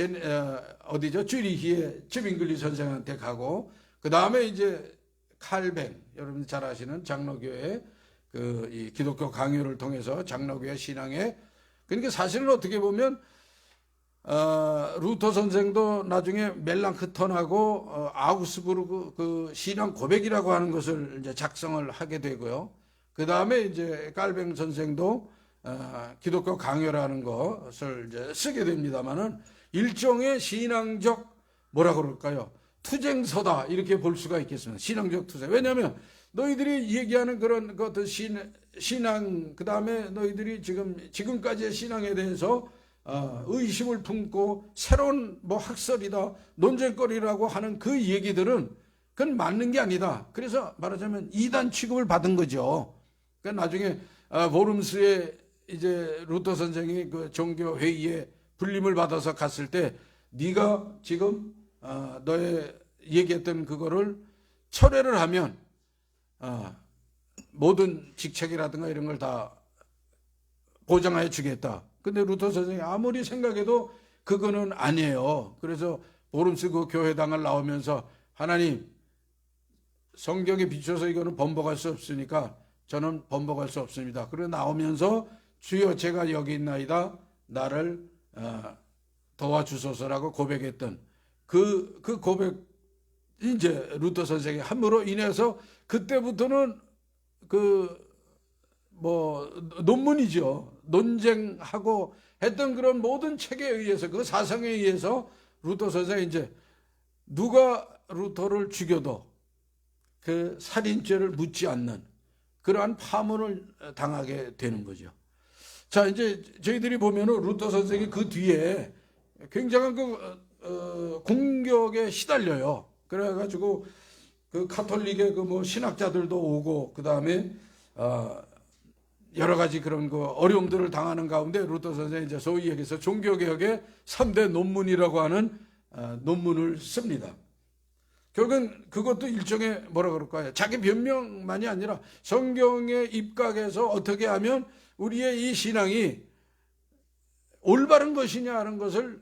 어디죠? 쥐리히의 츠빙글리 선생한테 가고 그 다음에 이제 칼뱅 여러분 잘 아시는 장로교회 이 기독교 강요를 통해서 장로교회 신앙에 그러니까 사실은 어떻게 보면 루터 선생도 나중에 멜랑크턴하고 아우스부르크 그 신앙 고백이라고 하는 것을 이제 작성을 하게 되고요. 그 다음에 이제 칼뱅 선생도 기독교 강요라는 것을 이제 쓰게 됩니다만은 일종의 신앙적 뭐라 그럴까요? 투쟁서다 이렇게 볼 수가 있겠습니다. 신앙적 투쟁. 왜냐하면 너희들이 얘기하는 그런 것들 신앙 그 다음에 너희들이 지금까지의 신앙에 대해서 의심을 품고 새로운 뭐 학설이다 논쟁거리라고 하는 그 얘기들은 그건 맞는 게 아니다. 그래서 말하자면 이단 취급을 받은 거죠. 그러니까 나중에 보름스에 이제 루터 선생이 그 종교 회의에 불림을 받아서 갔을 때 네가 지금 너의 얘기했던 그거를 철회를 하면 모든 직책이라든가 이런 걸 다 보장해 주겠다. 근데 루터 선생이 아무리 생각해도 그거는 아니에요. 그래서 보름스 그 교회당을 나오면서 하나님 성경에 비춰서 이거는 번복할 수 없으니까 저는 번복할 수 없습니다. 그리고 나오면서 주여 제가 여기 있나이다 나를 도와주소서라고 고백했던 그 고백 이제 루터 선생의 함으로 인해서 그때부터는 논문이죠. 논쟁하고 했던 그런 모든 책에 의해서 그 사상에 의해서 루터 선생이 이제 누가 루터를 죽여도 그 살인죄를 묻지 않는 그러한 파문을 당하게 되는 거죠. 자, 이제 저희들이 보면은 루터 선생이 그 뒤에 굉장한 공격에 시달려요. 그래가지고 그 카톨릭의 신학자들도 오고 그 다음에 여러 가지 그런 어려움들을 당하는 가운데 루터 선생이 이제 소위 얘기해서 종교개혁의 3대 논문이라고 하는 논문을 씁니다. 결국은 그것도 일종의 뭐라 그럴까요? 자기 변명만이 아니라 성경에 입각해서 어떻게 하면 우리의 이 신앙이 올바른 것이냐 하는 것을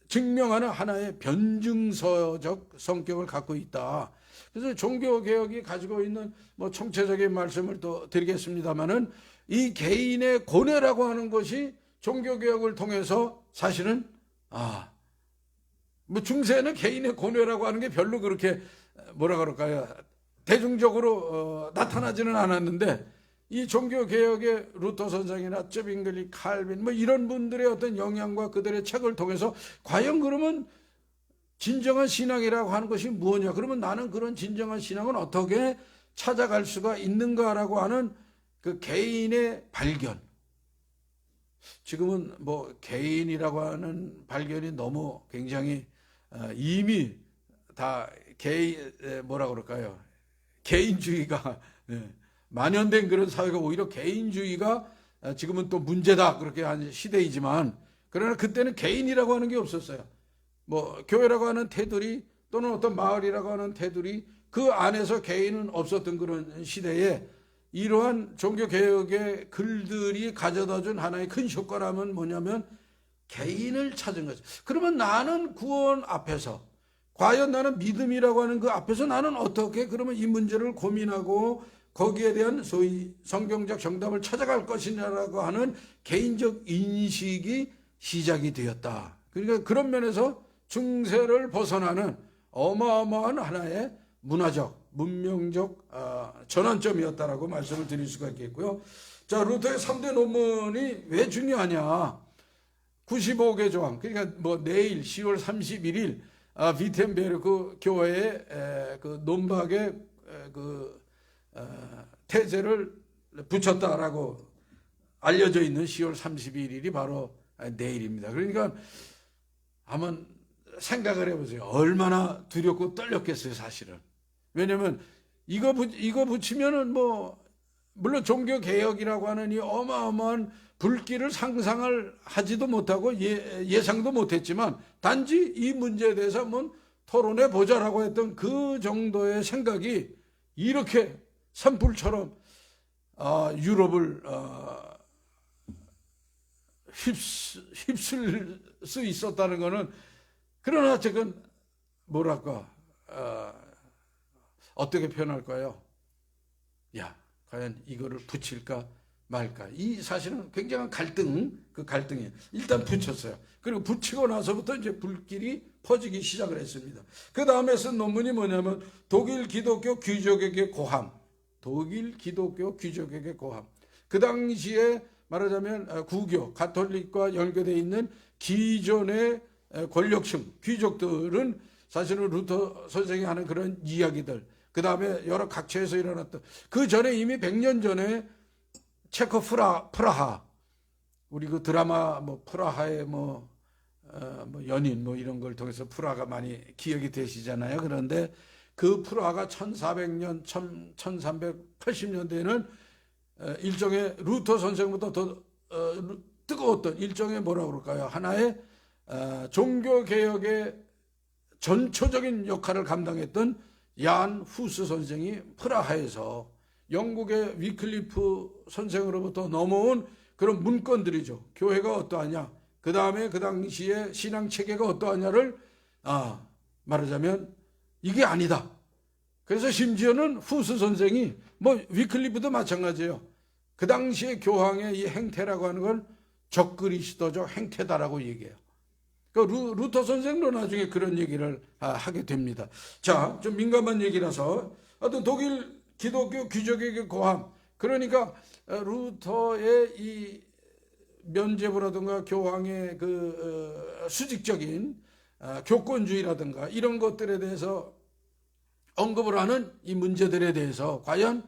증명하는 하나의 변증서적 성격을 갖고 있다. 그래서 종교개혁이 가지고 있는 총체적인 말씀을 또 드리겠습니다만은 이 개인의 고뇌라고 하는 것이 종교개혁을 통해서 사실은 중세는 개인의 고뇌라고 하는 게 별로 그렇게 뭐라 그럴까요? 대중적으로 나타나지는 않았는데 이 종교개혁의 루터 선생이나 쯔빙글리, 칼빈 이런 분들의 어떤 영향과 그들의 책을 통해서 과연 그러면 진정한 신앙이라고 하는 것이 무엇이냐? 그러면 나는 그런 진정한 신앙은 어떻게 찾아갈 수가 있는가라고 하는 그 개인의 발견. 지금은 개인이라고 하는 발견이 너무 굉장히 이미 다 뭐라 그럴까요? 개인주의가 만연된 그런 사회가 오히려 개인주의가 지금은 또 문제다 그렇게 한 시대이지만 그러나 그때는 개인이라고 하는 게 없었어요. 교회라고 하는 테두리 또는 어떤 마을이라고 하는 테두리 그 안에서 개인은 없었던 그런 시대에 이러한 종교개혁의 글들이 가져다준 하나의 큰 효과라면 뭐냐면 개인을 찾은 거죠. 그러면 나는 구원 앞에서, 과연 나는 믿음이라고 하는 그 앞에서 나는 어떻게 그러면 이 문제를 고민하고 거기에 대한 소위 성경적 정답을 찾아갈 것이냐라고 하는 개인적 인식이 시작이 되었다. 그러니까 그런 면에서 중세를 벗어나는 어마어마한 하나의 문화적, 문명적 전환점이었다라고 말씀을 드릴 수가 있겠고요. 자, 루터의 3대 논문이 왜 중요하냐? 95개 조항. 그러니까 뭐 내일 10월 31일 비텐베르크 교회에 그 논박에 태제를 붙였다라고 알려져 있는 10월 31일이 바로 내일입니다. 그러니까 한번 생각을 해보세요. 얼마나 두렵고 떨렸겠어요, 사실은. 왜냐면 이거 붙이면은 뭐 물론 종교 개혁이라고 하는 이 어마어마한 불길을 상상을 하지도 못하고 예상도 못했지만 단지 이 문제에 대해서 한번 토론해 보자라고 했던 그 정도의 생각이 이렇게 산불처럼 유럽을 휩쓸 수 있었다는 것은, 그러나 어쨌든 뭐랄까 어떻게 표현할까요? 야, 과연 이거를 붙일까 말까, 이 사실은 굉장한 그 갈등이에요. 일단 붙였어요. 그리고 붙이고 나서부터 이제 불길이 퍼지기 시작을 했습니다. 그 다음에 쓴 논문이 뭐냐면 독일 기독교 귀족에게 고함. 독일 기독교 귀족에게 고함. 그 당시에 말하자면 구교, 가톨릭과 연계되어 있는 기존의 권력층, 귀족들은 사실은 루터 선생이 하는 그런 이야기들, 그 다음에 여러 각처에서 일어났던, 그 전에 이미 100년 전에 체코 프라하, 우리 그 드라마 뭐 프라하의 뭐 연인 뭐 이런 걸 통해서 프라하가 많이 기억이 되시잖아요. 그런데 그 프라하가 1400년, 1380년대에는 일종의 루터 선생보다 더 뜨거웠던 일종의 뭐라 그럴까요? 하나의 종교개혁의 전초적인 역할을 감당했던 얀 후스 선생이 프라하에서 영국의 위클리프 선생으로부터 넘어온 그런 문건들이죠. 교회가 어떠하냐, 그 다음에 그 당시에 신앙 체계가 어떠하냐를 말하자면 이게 아니다. 그래서 심지어는 후스 선생이 뭐 위클리프도 마찬가지예요. 그 당시에 교황의 이 행태라고 하는 건 적그리스도적 행태다라고 얘기해요. 그러니까 루터 선생도 나중에 그런 얘기를 하게 됩니다. 자, 좀 민감한 얘기라서 하여튼 독일 기독교 귀족에게 고함. 그러니까 루터의 이 면죄부라든가 교황의 그 수직적인 교권주의라든가 이런 것들에 대해서 언급을 하는 이 문제들에 대해서 과연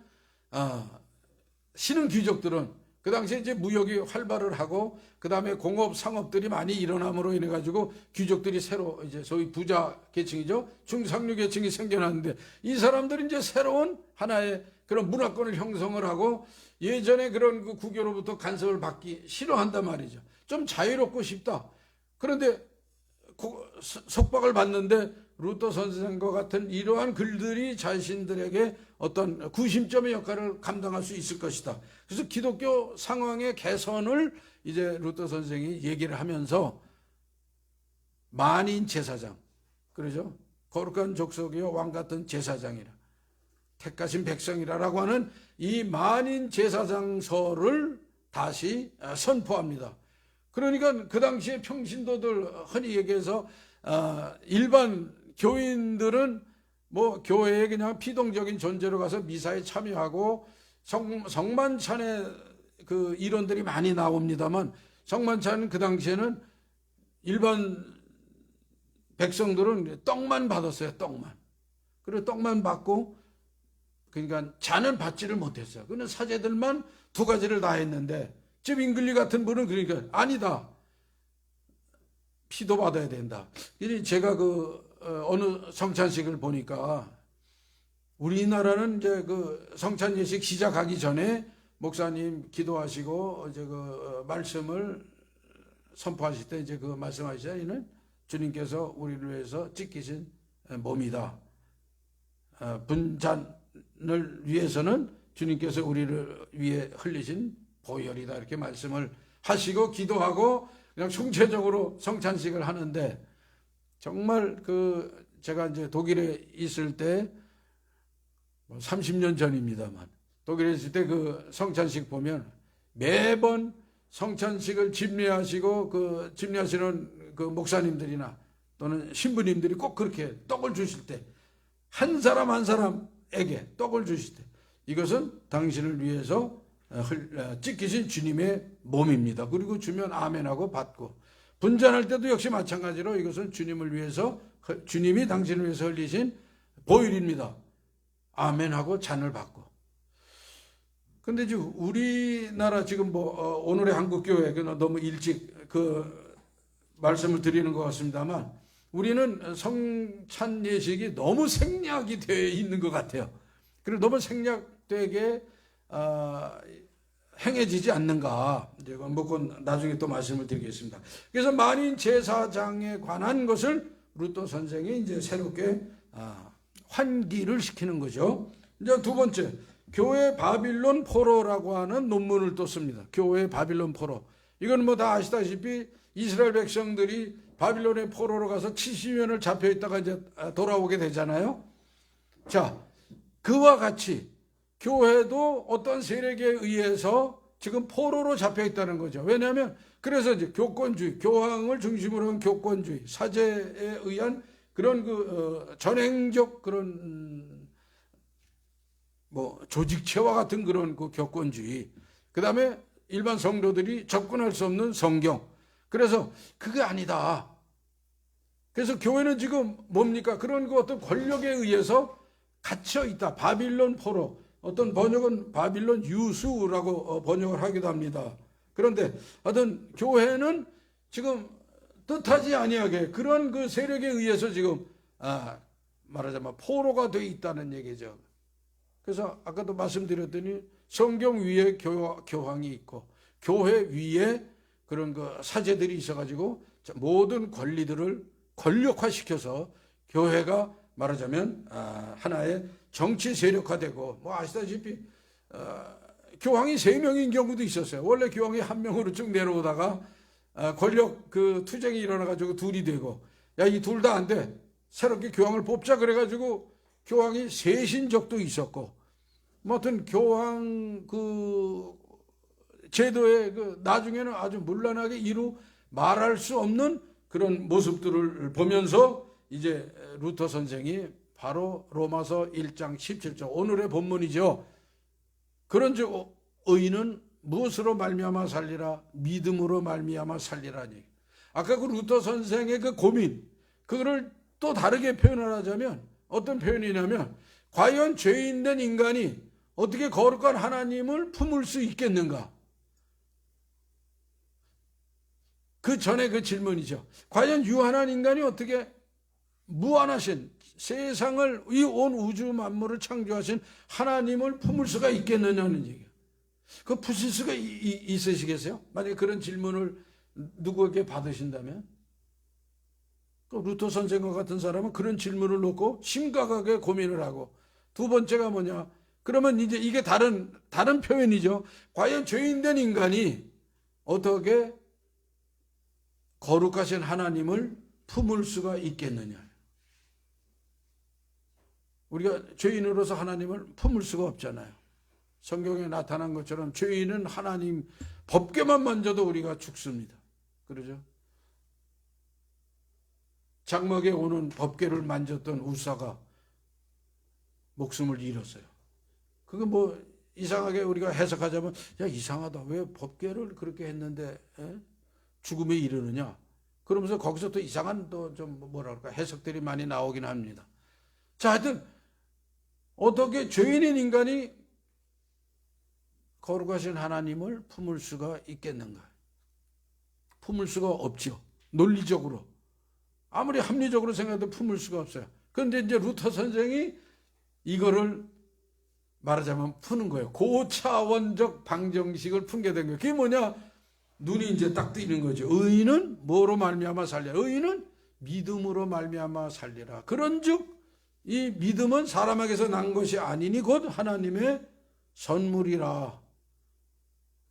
신흥 귀족들은 그 당시에 이제 무역이 활발을 하고 그 다음에 공업 상업들이 많이 일어남으로 인해 가지고 귀족들이 새로 이제 소위 부자 계층이죠, 중상류 계층이 생겨났는데 이 사람들이 이제 새로운 하나의 그런 문화권을 형성을 하고 예전에 그런 그 구교로부터 간섭을 받기 싫어한단 말이죠. 좀 자유롭고 싶다. 그런데 속박을 받는데 루터 선생과 같은 이러한 글들이 자신들에게 어떤 구심점의 역할을 감당할 수 있을 것이다. 그래서 기독교 상황의 개선을 이제 루터 선생이 얘기를 하면서 만인 제사장, 그러죠? 거룩한 족속이요 왕 같은 제사장이라, 택하신 백성이라라고 하는 이 만인 제사장서를 다시 선포합니다. 그러니까 그 당시에 평신도들, 흔히 얘기해서 일반 교인들은 뭐 교회에 그냥 피동적인 존재로 가서 미사에 참여하고 성만찬의 그 이론들이 많이 나옵니다만, 성만찬은 그 당시에는 일반 백성들은 떡만 받았어요. 떡만. 그리고 떡만 받고, 그러니까 잔은 받지를 못했어요. 그는 사제들만 2가지를 다 했는데, 지금 잉글리 같은 분은 그러니까 아니다, 피도 받아야 된다. 제가 어느 성찬식을 보니까 우리나라는 이제 그 성찬 예식 시작하기 전에 목사님 기도하시고 이제 그 말씀을 선포하실 때 이제 그 말씀하시자, 이는 주님께서 우리를 위해서 찢기신 몸이다. 분잔을 위해서는 주님께서 우리를 위해 흘리신 보혈이다 이렇게 말씀을 하시고 기도하고 그냥 총체적으로 성찬식을 하는데, 정말 제가 이제 독일에 있을 때 30년 전입니다만, 독일에 있을 때 그 성찬식 보면 매번 성찬식을 집례하시고 집례하시는 그 목사님들이나 또는 신부님들이 꼭 그렇게 떡을 주실 때, 한 사람 한 사람에게 떡을 주실 때, 이것은 당신을 위해서 찢기신 주님의 몸입니다. 그리고 주면 아멘하고 받고, 분잔할 때도 역시 마찬가지로 이것은 주님을 위해서, 주님이 당신을 위해서 흘리신 보혈입니다. 아멘하고 잔을 받고. 근데 지금 우리나라 지금 오늘의 한국교회 너무 일찍 말씀을 드리는 것 같습니다만, 우리는 성찬 예식이 너무 생략이 되어 있는 것 같아요. 그리고 너무 생략되게 행해지지 않는가. 제가 나중에 또 말씀을 드리겠습니다. 그래서 만인 제사장에 관한 것을 루터 선생이 이제 새롭게 환기를 시키는 거죠. 이제 두 번째, 교회 바빌론 포로라고 하는 논문을 또 씁니다. 교회 바빌론 포로. 이건 다 아시다시피 이스라엘 백성들이 바빌론의 포로로 가서 70년을 잡혀 있다가 이제 돌아오게 되잖아요. 자, 그와 같이 교회도 어떤 세력에 의해서 지금 포로로 잡혀 있다는 거죠. 왜냐하면 그래서 이제 교권주의, 교황을 중심으로 한 교권주의, 사제에 의한 그런 전행적 그런 조직체와 같은 그런 교권주의, 그 다음에 일반 성도들이 접근할 수 없는 성경. 그래서 그게 아니다. 그래서 교회는 지금 뭡니까? 그런 어떤 권력에 의해서 갇혀 있다. 바빌론 포로. 어떤 번역은 바빌론 유수라고 번역을 하기도 합니다. 그런데 어떤 교회는 지금 뜻하지 아니하게 그런 세력에 의해서 지금 말하자면 포로가 돼 있다는 얘기죠. 그래서 아까도 말씀드렸더니 성경 위에 교황이 있고 교회 위에 그런 사제들이 있어가지고 모든 권리들을 권력화시켜서 교회가 말하자면 하나의 정치 세력화되고, 아시다시피 교황이 3명인 경우도 있었어요. 원래 교황이 1명으로 쭉 내려오다가 권력 투쟁이 일어나가지고 둘이 되고, 야, 이 둘 다 안 돼, 새롭게 교황을 뽑자 그래가지고 교황이 셋인 적도 있었고, 아무튼 교황 제도의 나중에는 아주 문란하게 이루 말할 수 없는 그런 모습들을 보면서 이제 루터 선생이 바로 로마서 1장 17절, 오늘의 본문이죠. 그런즉 의인은 무엇으로 말미암아 살리라? 믿음으로 말미암아 살리라니. 아까 루터 선생의 고민, 그거를 또 다르게 표현을 하자면 어떤 표현이냐면, 과연 죄인된 인간이 어떻게 거룩한 하나님을 품을 수 있겠는가? 그 전에 질문이죠. 과연 유한한 인간이 어떻게 무한하신 세상을, 이 온 우주 만물을 창조하신 하나님을 품을 수가 있겠느냐는 얘기예요. 그 푸실 수가 있으시겠어요? 만약에 그런 질문을 누구에게 받으신다면? 루터 선생과 같은 사람은 그런 질문을 놓고 심각하게 고민을 하고, 두 번째가 뭐냐? 그러면 이제 이게 다른 표현이죠. 과연 죄인된 인간이 어떻게 거룩하신 하나님을 품을 수가 있겠느냐? 우리가 죄인으로서 하나님을 품을 수가 없잖아요. 성경에 나타난 것처럼 죄인은 하나님 법궤만 만져도 우리가 죽습니다. 그러죠? 장막에 오는 법궤를 만졌던 우사가 목숨을 잃었어요. 그거 이상하게 우리가 해석하자면, 야, 이상하다. 왜 법궤를 그렇게 했는데 죽음에 이르느냐? 그러면서 거기서 또 이상한 해석들이 많이 나오긴 합니다. 자, 하여튼 어떻게 죄인인 인간이 거룩하신 하나님을 품을 수가 있겠는가? 품을 수가 없죠. 논리적으로. 아무리 합리적으로 생각해도 품을 수가 없어요. 그런데 이제 루터 선생이 이거를 말하자면 푸는 거예요. 고차원적 방정식을 품게 된 거예요. 그게 뭐냐? 눈이 이제 딱 뜨이는 거죠. 의인은 뭐로 말미암아 살리라? 의인은 믿음으로 말미암아 살리라. 그런즉 이 믿음은 사람에게서 난 것이 아니니 곧 하나님의 선물이라.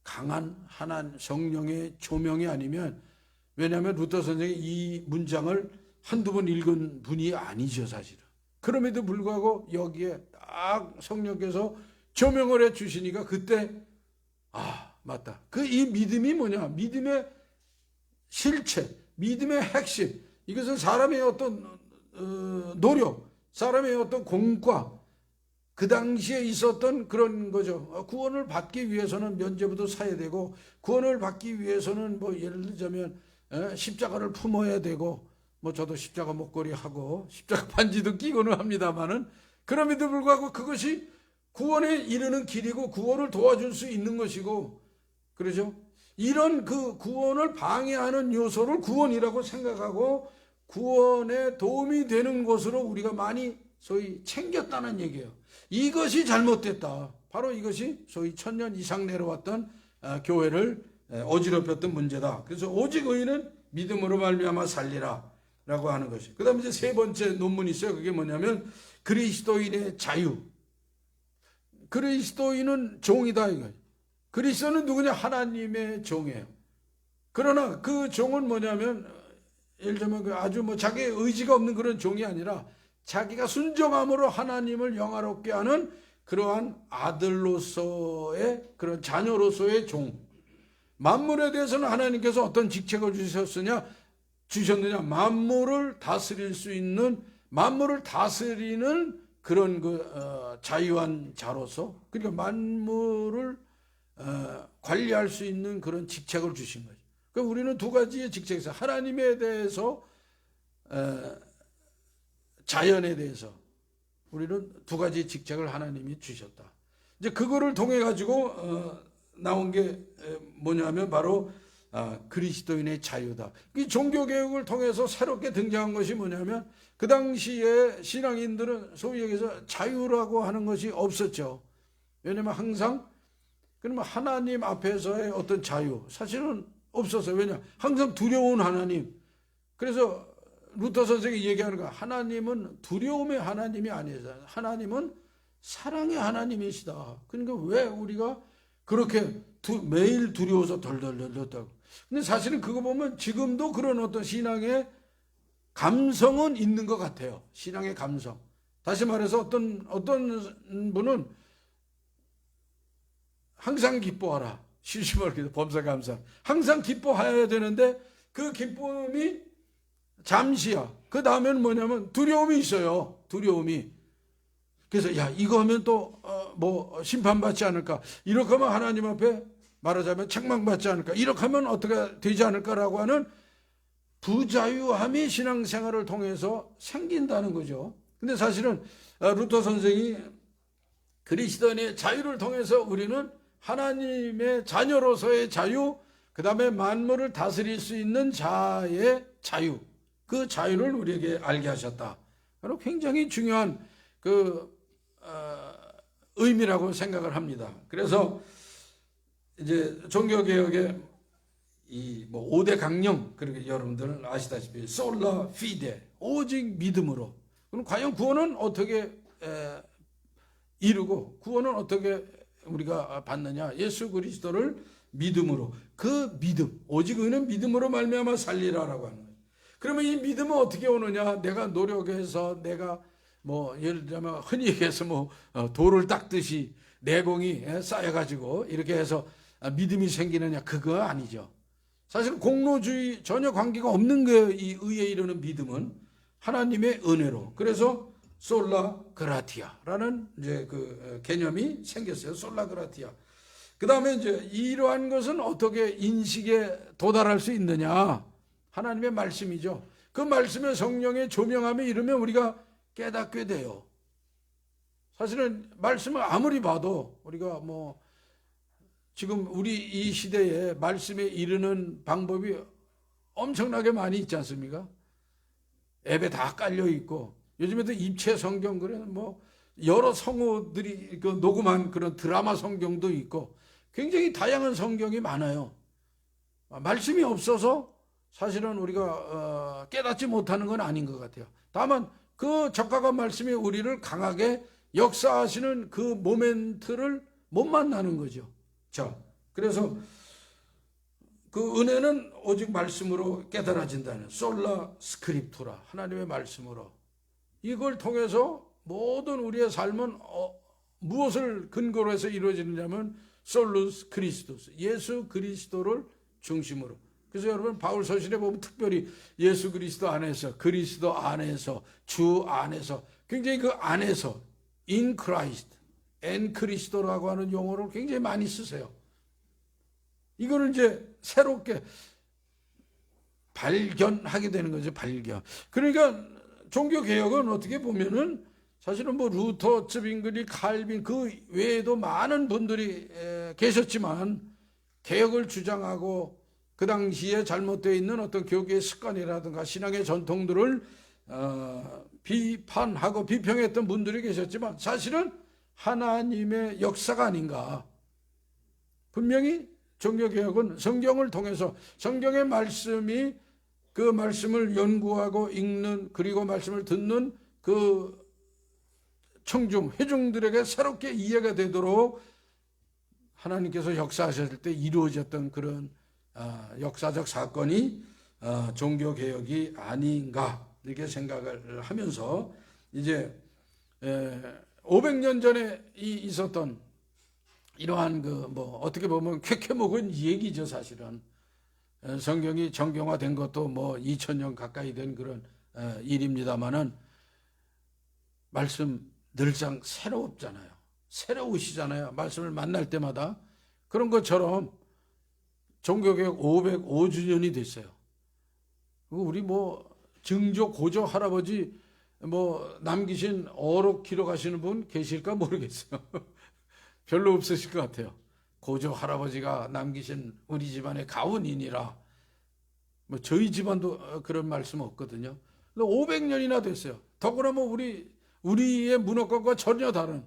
강한 하나님 성령의 조명이 아니면, 왜냐하면 루터 선생이 이 문장을 한두 번 읽은 분이 아니죠, 사실은. 그럼에도 불구하고 여기에 딱 성령께서 조명을 해 주시니까 그때 맞다. 이 믿음이 뭐냐? 믿음의 실체, 믿음의 핵심. 이것은 사람의 어떤 노력, 사람의 어떤 공과 그 당시에 있었던 그런 거죠. 구원을 받기 위해서는 면죄부도 사야 되고, 구원을 받기 위해서는 뭐 예를 들자면 십자가를 품어야 되고, 뭐 저도 십자가 목걸이 하고 십자가 반지도 끼고는 합니다만은, 그럼에도 불구하고 그것이 구원에 이르는 길이고 구원을 도와줄 수 있는 것이고, 그러죠. 이런 그 구원을 방해하는 요소를 구원이라고 생각하고 구원에 도움이 되는 것으로 우리가 많이 소위 챙겼다는 얘기예요. 이것이 잘못됐다. 바로 이것이 소위 1000년 이상 내려왔던 교회를 어지럽혔던 문제다. 그래서 오직 의인은 믿음으로 말미암아 살리라 라고 하는 것이. 그 다음에 이제 세 번째 논문이 있어요. 그게 뭐냐면 그리스도인의 자유. 그리스도인은 종이다 이거예요. 그리스도는 누구냐? 하나님의 종이에요. 그러나 그 종은 뭐냐면, 예를 들면 아주 뭐 자기의 의지가 없는 그런 종이 아니라 자기가 순종함으로 하나님을 영화롭게 하는 그러한 아들로서의, 그런 자녀로서의 종. 만물에 대해서는 하나님께서 어떤 직책을 주셨느냐? 만물을 다스릴 수 있는, 만물을 다스리는 그런 자유한 자로서, 그러니까 만물을 관리할 수 있는 그런 직책을 주신 거죠. 그러니까 우리는 두 가지의 직책에서, 하나님에 대해서, 자연에 대해서 우리는 두 가지 직책을 하나님이 주셨다. 이제 그거를 통해 가지고 나온 게 뭐냐면 바로 그리스도인의 자유다. 이 종교 개혁을 통해서 새롭게 등장한 것이 뭐냐면, 그 당시에 신앙인들은 소위 얘기해서 자유라고 하는 것이 없었죠. 왜냐하면 항상, 그러면 하나님 앞에서의 어떤 자유 사실은 없었어요. 왜냐? 항상 두려운 하나님. 그래서 루터 선생이 얘기하는 거, 하나님은 두려움의 하나님이 아니잖아요. 하나님은 사랑의 하나님이시다. 그러니까 왜 우리가 그렇게 매일 두려워서 덜덜덜 떨고. 근데 사실은 그거 보면 지금도 그런 어떤 신앙의 감성은 있는 것 같아요. 신앙의 감성. 다시 말해서 어떤 분은 항상 기뻐하라. 쉬쉬멀기도 범사감사. 항상 기뻐해야 되는데 그 기쁨이 잠시야. 그 다음에는 뭐냐면 두려움이 있어요. 두려움이. 그래서 야, 이거 하면 또 뭐 심판받지 않을까? 이렇게 하면 하나님 앞에 말하자면 책망받지 않을까? 이렇게 하면 어떻게 되지 않을까라고 하는 부자유함이 신앙생활을 통해서 생긴다는 거죠. 근데 사실은 루터 선생이 그리스도인의 자유를 통해서 우리는 하나님의 자녀로서의 자유, 그 다음에 만물을 다스릴 수 있는 자의 자유, 그 자유를 우리에게 알게 하셨다. 바로 굉장히 중요한 의미라고 생각을 합니다. 그래서 이제 종교개혁의 이 뭐 5대 강령, 그렇게 여러분들은 아시다시피 솔라 피데, 오직 믿음으로. 그럼 과연 구원은 어떻게 이루고 구원은 어떻게 우리가 받느냐? 예수 그리스도를 믿음으로. 그 믿음, 오직 의는 믿음으로 말미암아 살리라라고 하는 거예요. 그러면 이 믿음은 어떻게 오느냐? 내가 노력해서, 내가 뭐 예를 들면 흔히 얘기해서 뭐 돌을 닦듯이 내공이 쌓여가지고 이렇게 해서 믿음이 생기느냐? 그거 아니죠. 사실 공로주의 전혀 관계가 없는 거예요. 이 의에 이르는 믿음은 하나님의 은혜로. 그래서 솔라 그라티아라는 이제 그 개념이 생겼어요. 솔라 그라티아. 그 다음에 이제 이러한 것은 어떻게 인식에 도달할 수 있느냐? 하나님의 말씀이죠. 그 말씀의 성령의 조명함에 이르면 우리가 깨닫게 돼요. 사실은 말씀을 아무리 봐도 우리가 뭐 지금 우리 이 시대에 말씀에 이르는 방법이 엄청나게 많이 있지 않습니까? 앱에 다 깔려 있고, 요즘에도 입체 성경, 그래 뭐 여러 성우들이 녹음한 그런 드라마 성경도 있고, 굉장히 다양한 성경이 많아요. 말씀이 없어서 사실은 우리가 깨닫지 못하는 건 아닌 것 같아요. 다만 그 적합한 말씀이 우리를 강하게 역사하시는 그 모멘트를 못 만나는 거죠. 자, 그래서 그 은혜는 오직 말씀으로 깨달아진다는 솔라 스크립투라, 하나님의 말씀으로. 이걸 통해서 모든 우리의 삶은 무엇을 근거로 해서 이루어지느냐면 솔루스 그리스도스, 예수 그리스도를 중심으로. 그래서 여러분 바울 서신에 보면 특별히 예수 그리스도 안에서, 그리스도 안에서, 주 안에서, 굉장히 그 안에서 in Christ, en 그리스도라고 하는 용어를 굉장히 많이 쓰세요. 이거를 이제 새롭게 발견하게 되는 거죠. 발견. 그러니까 종교개혁은 어떻게 보면은 사실은 뭐 루터, 츠빙글리, 칼빈 그 외에도 많은 분들이 계셨지만, 개혁을 주장하고 그 당시에 잘못되어 있는 어떤 교계의 습관이라든가 신앙의 전통들을 비판하고 비평했던 분들이 계셨지만, 사실은 하나님의 역사가 아닌가. 분명히 종교개혁은 성경을 통해서, 성경의 말씀이 그 말씀을 연구하고 읽는, 그리고 말씀을 듣는 그 청중, 회중들에게 새롭게 이해가 되도록 하나님께서 역사하셨을 때 이루어졌던 그런 역사적 사건이 종교개혁이 아닌가, 이렇게 생각을 하면서, 이제 500년 전에 있었던 이러한 그 뭐 어떻게 보면 쾌쾌묵은 얘기죠. 사실은 성경이 정경화된 것도 뭐 2000년 가까이 된 그런 일입니다만은, 말씀 늘상 새롭잖아요. 새로우시잖아요. 말씀을 만날 때마다. 그런 것처럼 종교개혁 505주년이 됐어요. 우리 뭐 증조 고조 할아버지 뭐 남기신 어록 기록하시는 분 계실까 모르겠어요. 별로 없으실 것 같아요. 고조 할아버지가 남기신 우리 집안의 가훈이니라. 뭐 저희 집안도 그런 말씀 없거든요. 500년이나 됐어요. 더구나 뭐 우리의 문화권과 전혀 다른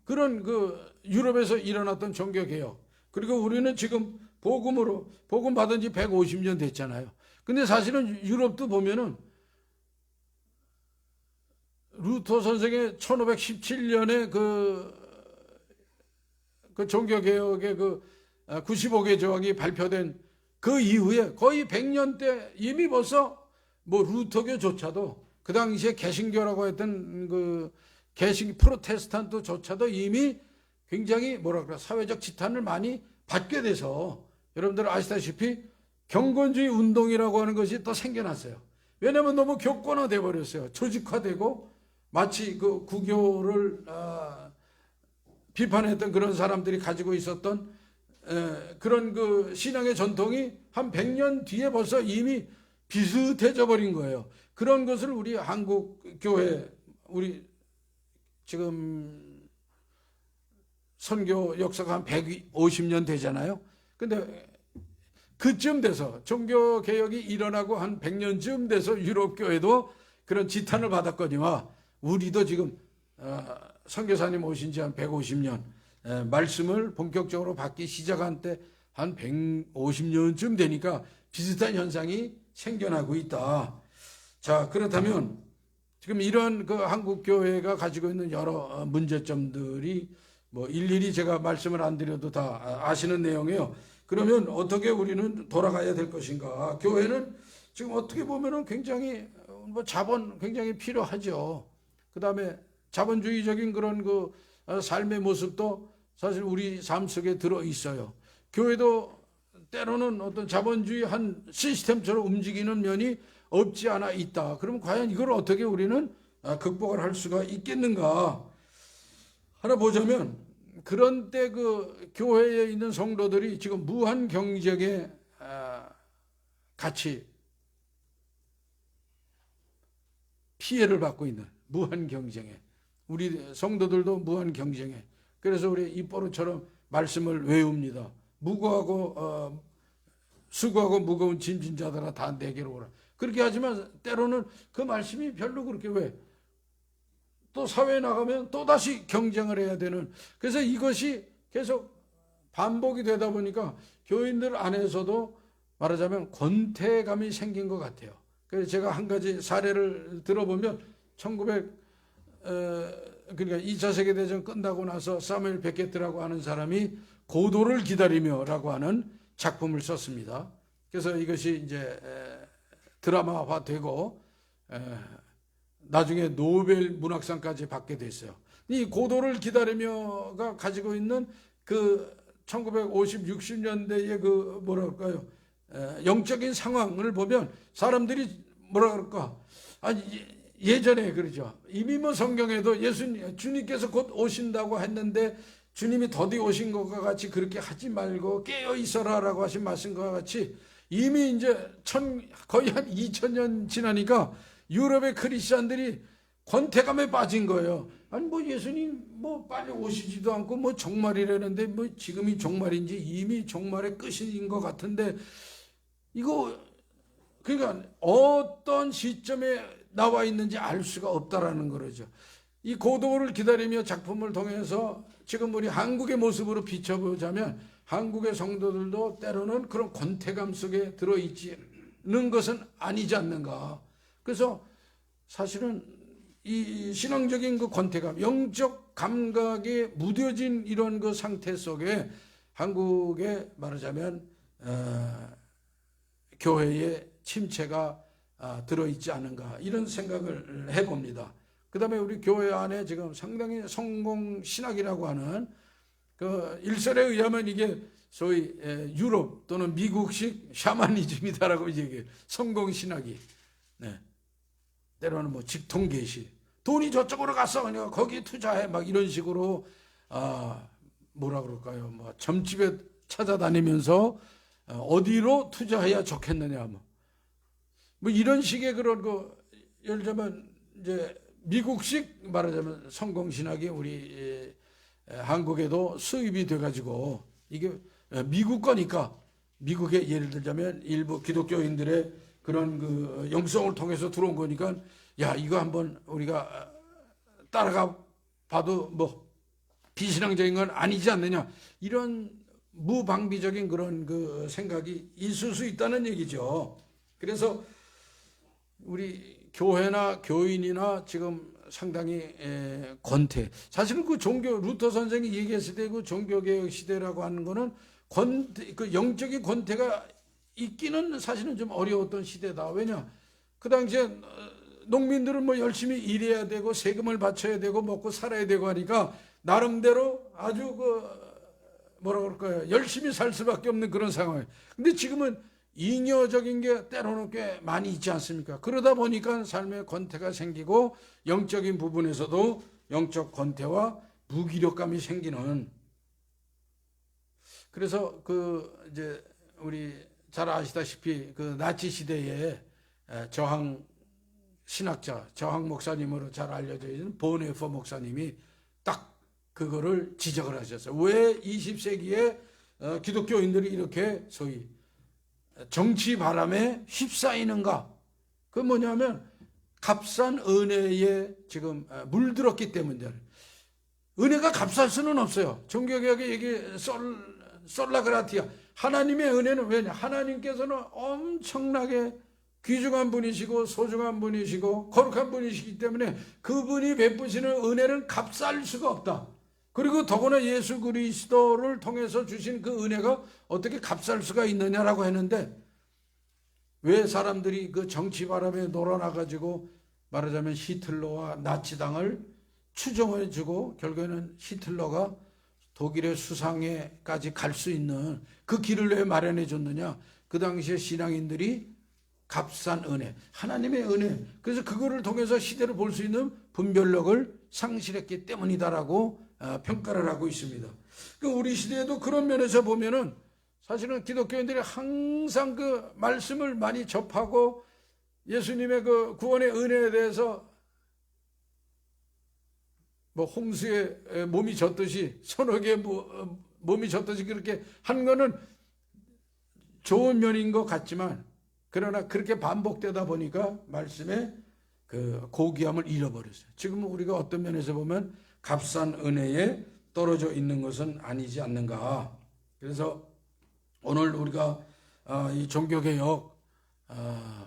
그런 그 유럽에서 일어났던 종교개혁. 그리고 우리는 지금 복음 받은 지 150년 됐잖아요. 근데 사실은 유럽도 보면은 루터 선생의 1517년에 그 종교개혁의 그 95개 조항이 발표된 그 이후에 거의 100년 때 이미 벌써 뭐 루터교조차도, 그 당시에 개신교라고 했던 그 프로테스탄트조차도 이미 굉장히 사회적 지탄을 많이 받게 돼서, 여러분들 아시다시피 경건주의 운동이라고 하는 것이 또 생겨났어요. 왜냐하면 너무 교권화돼 버렸어요. 조직화되고, 마치 그 구교를 비판했던 그런 사람들이 가지고 있었던 그런 그 신앙의 전통이 한 100년 뒤에 벌써 이미 비슷해져 버린 거예요. 그런 것을 우리 한국 교회, 우리 지금 선교 역사가 한 150년 되잖아요. 근데 그쯤 돼서, 종교개혁이 일어나고 한 100년쯤 돼서 유럽 교회도 그런 지탄을 받았거니와, 우리도 지금 선교사님 오신 지 한 150년, 말씀을 본격적으로 받기 시작한 때 한 150년쯤 되니까 비슷한 현상이 생겨나고 있다. 자, 그렇다면 지금 이런 그 한국 교회가 가지고 있는 여러 문제점들이 뭐 일일이 제가 말씀을 안 드려도 다 아시는 내용이에요. 그러면 어떻게 우리는 돌아가야 될 것인가? 교회는 지금 어떻게 보면은 굉장히 뭐 자본 굉장히 필요하죠. 그 다음에 자본주의적인 그런 그 삶의 모습도 사실 우리 삶 속에 들어 있어요. 교회도 때로는 어떤 자본주의 한 시스템처럼 움직이는 면이 없지 않아 있다. 그러면 과연 이걸 어떻게 우리는 극복을 할 수가 있겠는가? 하나 보자면, 그런 때 그 교회에 있는 성도들이 지금 무한 경쟁에 같이 피해를 받고 있는, 무한 경쟁에, 우리 성도들도 무한 경쟁에. 그래서 우리 입버릇처럼 말씀을 외웁니다. 수고하고 무거운 짐진 자들아 다 내게로 오라. 그렇게 하지만 때로는 그 말씀이 별로 그렇게 또 사회에 나가면 또다시 경쟁을 해야 되는, 그래서 이것이 계속 반복이 되다 보니까 교인들 안에서도 말하자면 권태감이 생긴 것 같아요. 그래서 제가 한 가지 사례를 들어보면 그러니까 2차 세계대전 끝나고 나서 사무엘 베케트라고 하는 사람이 고도를 기다리며라고 하는 작품을 썼습니다. 그래서 이것이 이제 드라마화되고 나중에 노벨 문학상까지 받게 됐어요. 이 고도를 기다리며가 가지고 있는 그 1950, 60년대의 그 뭐랄까요, 영적인 상황을 보면 사람들이 뭐라 그럴까, 아니 예전에 그러죠. 이미 뭐 성경에도 주님께서 곧 오신다고 했는데 주님이 더디 오신 것과 같이 그렇게 하지 말고 깨어 있어라라고 하신 말씀과 같이 이미 이제 거의 한 2000년 지나니까 유럽의 크리스천들이 권태감에 빠진 거예요. 아니 뭐 예수님 뭐 빨리 오시지도 않고 뭐 종말이라는데 뭐 지금이 종말인지 이미 종말의 끝인 것 같은데 이거 그러니까 어떤 시점에 나와 있는지 알 수가 없다라는 거죠. 이 고도를 기다리며 작품을 통해서 지금 우리 한국의 모습으로 비춰보자면 한국의 성도들도 때로는 그런 권태감 속에 들어있는 것은 아니지 않는가. 그래서 사실은 이 신앙적인 그 권태감, 영적 감각에 무뎌진 이런 그 상태 속에 한국에 말하자면 교회의 침체가 들어있지 않은가 이런 생각을 해봅니다. 그 다음에 우리 교회 안에 지금 상당히 성공 신학이라고 하는 그 일설에 의하면 이게 소위 유럽 또는 미국식 샤머니즘이다라고 얘기해요. 성공 신학이. 네. 때로는 뭐 직통계시. 돈이 저쪽으로 갔어. 그러니까 거기 투자해. 막 이런 식으로, 뭐라 그럴까요. 뭐 점집에 찾아다니면서 어디로 투자해야 좋겠느냐. 뭐 이런 식의 그런 예를 들면 이제 미국식 말하자면 성공신학이 우리 한국에도 수입이 돼가지고 이게 미국 거니까 미국에 예를 들자면 일부 기독교인들의 그런 그 영성을 통해서 들어온 거니까 야 이거 한번 우리가 따라가 봐도 뭐 비신앙적인 건 아니지 않느냐 이런 무방비적인 그런 그 생각이 있을 수 있다는 얘기죠. 그래서 우리 교회나 교인이나 지금 상당히 권태. 사실은 그 종교 루터 선생이 얘기했을 때 그 종교개혁 시대라고 하는 거는 그 영적인 권태가 있기는 사실은 좀 어려웠던 시대다. 왜냐? 그 당시에 농민들은 뭐 열심히 일해야 되고 세금을 바쳐야 되고 먹고 살아야 되고 하니까 나름대로 아주 뭐라 그럴까요? 열심히 살 수밖에 없는 그런 상황이에요. 근데 지금은 잉여적인 게 때로는 꽤 많이 있지 않습니까? 그러다 보니까 삶의 권태가 생기고 영적인 부분에서도 영적 권태와 무기력감이 생기는. 그래서 이제 우리 잘 아시다시피 그 나치 시대에 저항 신학자, 저항 목사님으로 잘 알려져 있는 보네퍼 목사님이 딱 그거를 지적을 하셨어요. 왜 20세기에 기독교인들이 이렇게 소위 정치 바람에 휩싸이는가? 그 뭐냐면 값싼 은혜에 지금 물들었기 때문이다. 은혜가 값쌀 수는 없어요. 종교개혁의 얘기 솔라그라티아. 하나님의 은혜는 왜냐? 하나님께서는 엄청나게 귀중한 분이시고 소중한 분이시고 거룩한 분이시기 때문에 그분이 베푸시는 은혜는 값쌀 수가 없다. 그리고 더구나 예수 그리스도를 통해서 주신 그 은혜가 어떻게 값쌀 수가 있느냐라고 했는데 왜 사람들이 그 정치 바람에 놀아나가지고 말하자면 히틀러와 나치당을 추종해주고 결국에는 히틀러가 독일의 수상에까지 갈 수 있는 그 길을 왜 마련해 줬느냐? 그 당시에 신앙인들이 값싼 은혜, 하나님의 은혜, 그래서 그거를 통해서 시대를 볼 수 있는 분별력을 상실했기 때문이다라고 평가를 하고 있습니다. 우리 시대에도 그런 면에서 보면은 사실은 기독교인들이 항상 그 말씀을 많이 접하고 예수님의 그 구원의 은혜에 대해서 뭐 홍수에 몸이 젖듯이 서너 개 몸이 젖듯이 그렇게 한 거는 좋은 면인 것 같지만 그러나 그렇게 반복되다 보니까 말씀의 그 고귀함을 잃어버렸어요. 지금 우리가 어떤 면에서 보면 값싼 은혜에 떨어져 있는 것은 아니지 않는가. 그래서 오늘 우리가 이 종교개혁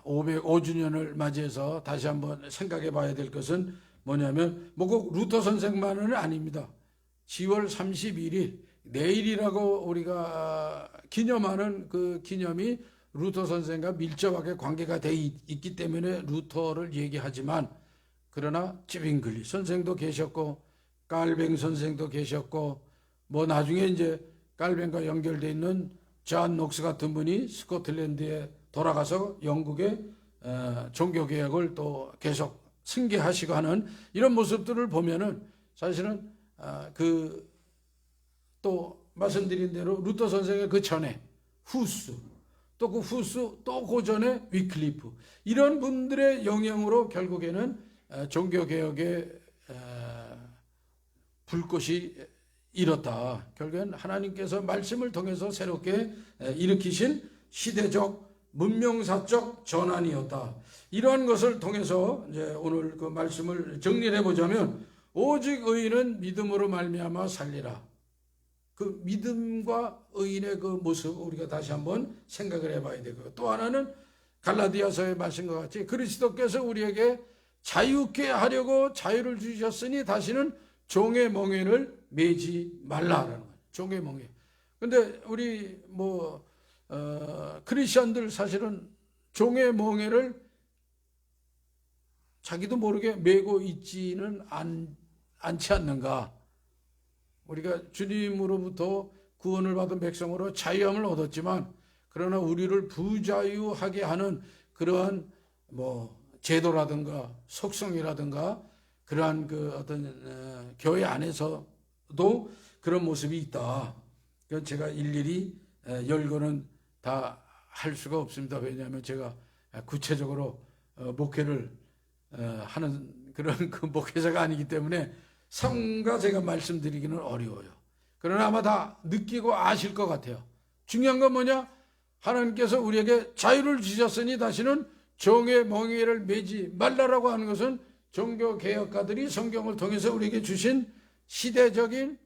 505주년을 맞이해서 다시 한번 생각해 봐야 될 것은 뭐냐면 뭐 꼭 루터 선생만은 아닙니다. 10월 31일 내일이라고 우리가 기념하는 그 기념이 루터 선생과 밀접하게 관계가 돼 있기 때문에 루터를 얘기하지만, 그러나 찌빙글리 선생도 계셨고 깔뱅 선생도 계셨고, 뭐 나중에 이제 깔뱅과 연결돼 있는 존 녹스 같은 분이 스코틀랜드에 돌아가서 영국의 종교개혁을 또 계속 승계하시고 하는 이런 모습들을 보면은 사실은 그 또 말씀드린 대로 루터 선생의 그 전에 후스, 또 그 후스, 또 그 전에 위클리프, 이런 분들의 영향으로 결국에는 종교개혁의 불꽃이 일었다. 결국엔 하나님께서 말씀을 통해서 새롭게 일으키신 시대적 문명사적 전환이었다. 이러한 것을 통해서 이제 오늘 그 말씀을 정리를 해보자면, 오직 의인은 믿음으로 말미암아 살리라. 그 믿음과 의인의 그 모습 우리가 다시 한번 생각을 해봐야 되고, 또 하나는 갈라디아서의 말씀과 같이 그리스도께서 우리에게 자유케 하려고 자유를 주셨으니 다시는 종의 멍에를 매지 말라라는 거예요. 종의 멍에. 근데 우리 크리스천들 사실은 종의 멍에를 자기도 모르게 메고 있지는 않지 않는가. 우리가 주님으로부터 구원을 받은 백성으로 자유함을 얻었지만, 그러나 우리를 부자유하게 하는 그러한 제도라든가 속성이라든가 그러한 그 어떤 교회 안에서도 그런 모습이 있다. 그건 제가 일일이 열거는 다 할 수가 없습니다. 왜냐하면 제가 구체적으로 목회를 하는 그런 그 목회자가 아니기 때문에 삼가 제가 말씀드리기는 어려워요. 그러나 아마 다 느끼고 아실 것 같아요. 중요한 건 뭐냐? 하나님께서 우리에게 자유를 주셨으니 다시는 종의 멍에를 매지 말라라고 하는 것은 종교개혁가들이 성경을 통해서 우리에게 주신 시대적인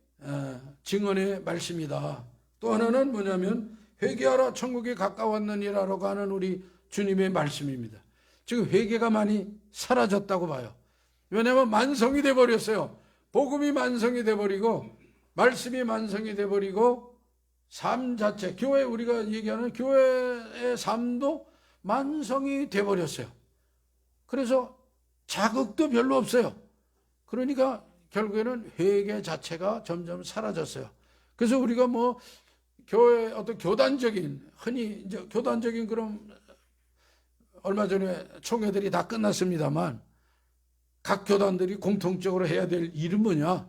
증언의 말씀이다. 또 하나는 뭐냐면 회개하라 천국이 가까웠느니라라고 하는 우리 주님의 말씀입니다. 지금 회개가 많이 사라졌다고 봐요. 왜냐하면 만성이 돼버렸어요. 복음이 만성이 돼버리고 말씀이 만성이 돼버리고 삶 자체, 교회, 우리가 얘기하는 교회의 삶도 만성이 돼버렸어요. 그래서 자극도 별로 없어요. 그러니까 결국에는 회개 자체가 점점 사라졌어요. 그래서 우리가 교회 어떤 교단적인, 흔히 이제 교단적인 그런, 얼마 전에 총회들이 다 끝났습니다만 각 교단들이 공통적으로 해야 될 일은 뭐냐?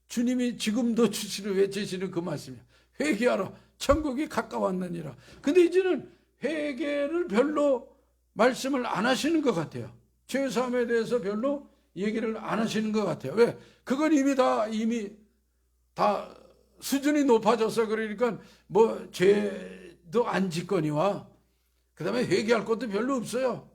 주님이 지금도 외치시는 그 말씀이에요. 회개하라 천국이 가까웠느니라. 근데 이제는 회개를 별로 말씀을 안 하시는 것 같아요. 죄사함에 대해서 별로 얘기를 안 하시는 것 같아요. 왜? 그건 이미 다 수준이 높아져서 그러니까 죄도 안 짓거니와 그 다음에 회개할 것도 별로 없어요.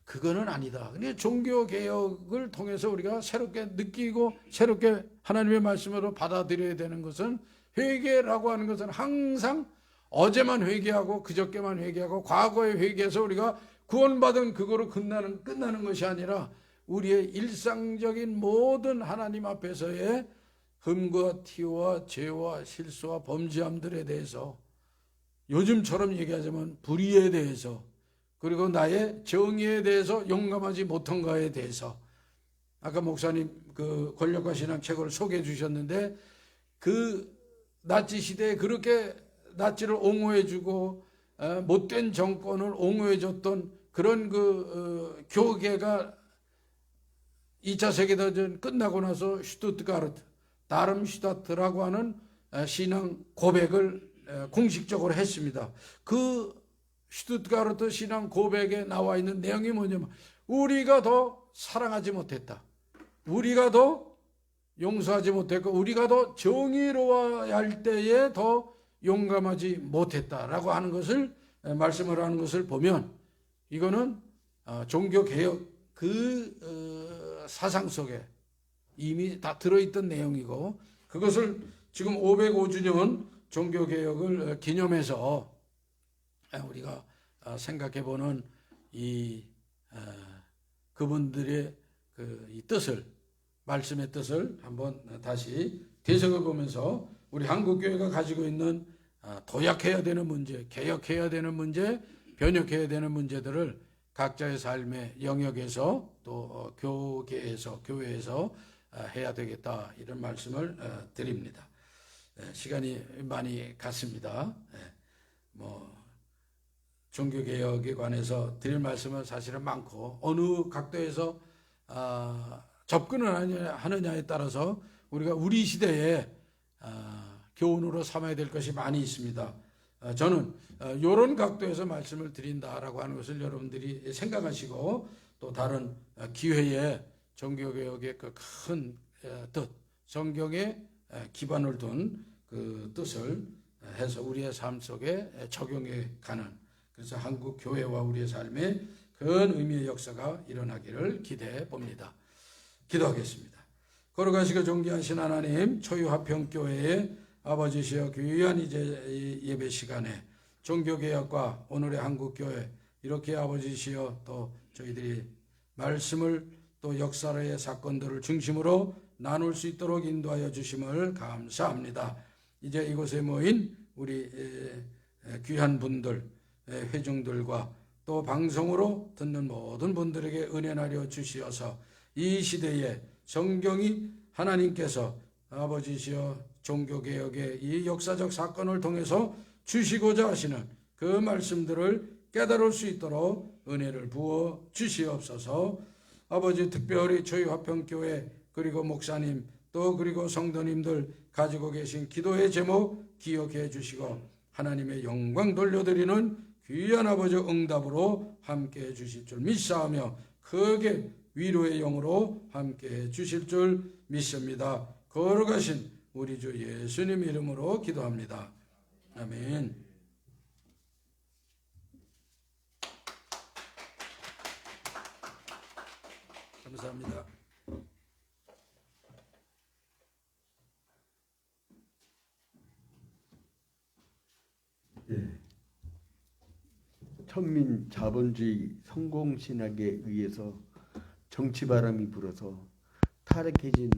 그거는 아니다. 근데 종교개혁을 통해서 우리가 새롭게 느끼고 새롭게 하나님의 말씀으로 받아들여야 되는 것은, 회개라고 하는 것은 항상 어제만 회개하고 그저께만 회개하고 과거에 회개해서 우리가 구원받은 그거로 끝나는 것이 아니라 우리의 일상적인 모든 하나님 앞에서의 흠과 티와 죄와 실수와 범죄함들에 대해서, 요즘처럼 얘기하자면 불의에 대해서, 그리고 나의 정의에 대해서 용감하지 못한 것에 대해서, 아까 목사님 그 권력과 신앙 책을 소개해 주셨는데, 그 나치 시대에 그렇게 나치를 옹호해주고 못된 정권을 옹호해줬던 그런 교계가 2차 세계대전 끝나고 나서 슈투트가르트, 다름슈타트라고 하는 신앙 고백을 공식적으로 했습니다. 그 슈투트가르트 신앙 고백에 나와 있는 내용이 뭐냐면, 우리가 더 사랑하지 못했다, 우리가 더 용서하지 못했고, 우리가 더 정의로워야 할 때에 더 용감하지 못했다라고 하는 것을 말씀을 하는 것을 보면, 이거는 종교개혁 사상 속에 이미 다 들어있던 내용이고, 그것을 지금 505주년 종교개혁을 기념해서 우리가 생각해보는 그분들의 이 뜻을, 말씀의 뜻을 한번 다시 되새겨 보면서 우리 한국교회가 가지고 있는 도약해야 되는 문제, 개혁해야 되는 문제, 변혁해야 되는 문제들을 각자의 삶의 영역에서 또 교계에서, 교회에서 해야 되겠다, 이런 말씀을 드립니다. 시간이 많이 갔습니다. 종교개혁에 관해서 드릴 말씀은 사실은 많고, 어느 각도에서 접근을 하느냐에 따라서 우리가 우리 시대에 교훈으로 삼아야 될 것이 많이 있습니다. 저는 이런 각도에서 말씀을 드린다라고 하는 것을 여러분들이 생각하시고, 또 다른 기회에 종교개혁의 그 큰 뜻, 성경에 기반을 둔 그 뜻을 해서 우리의 삶 속에 적용해 가는, 그래서 한국 교회와 우리의 삶에 큰 의미의 역사가 일어나기를 기대해 봅니다. 기도하겠습니다. 거룩하시고 존귀하신 하나님, 초유화평교회의 아버지시여, 귀한 이제 예배 시간에 종교개혁과 오늘의 한국교회, 이렇게 아버지시여 또 저희들이 말씀을 또 역사의 사건들을 중심으로 나눌 수 있도록 인도하여 주심을 감사합니다. 이제 이곳에 모인 우리 귀한 분들, 회중들과 또 방송으로 듣는 모든 분들에게 은혜 나려 주시어서 이 시대에 성경이 하나님께서 아버지시여 종교개혁의 이 역사적 사건을 통해서 주시고자 하시는 그 말씀들을 깨달을 수 있도록 은혜를 부어 주시옵소서. 아버지, 특별히 저희 화평교회 그리고 목사님 또 그리고 성도님들 가지고 계신 기도의 제목 기억해 주시고 하나님의 영광 돌려드리는 귀한 아버지 응답으로 함께해 주실 줄 믿사오며 크게 위로의 영으로 함께해 주실 줄 믿습니다. 거룩하신 우리 주 예수님 이름으로 기도합니다. 아멘. 감사합니다. 천민 자본주의 성공신학에 의해서 정치바람이 불어서 타락해진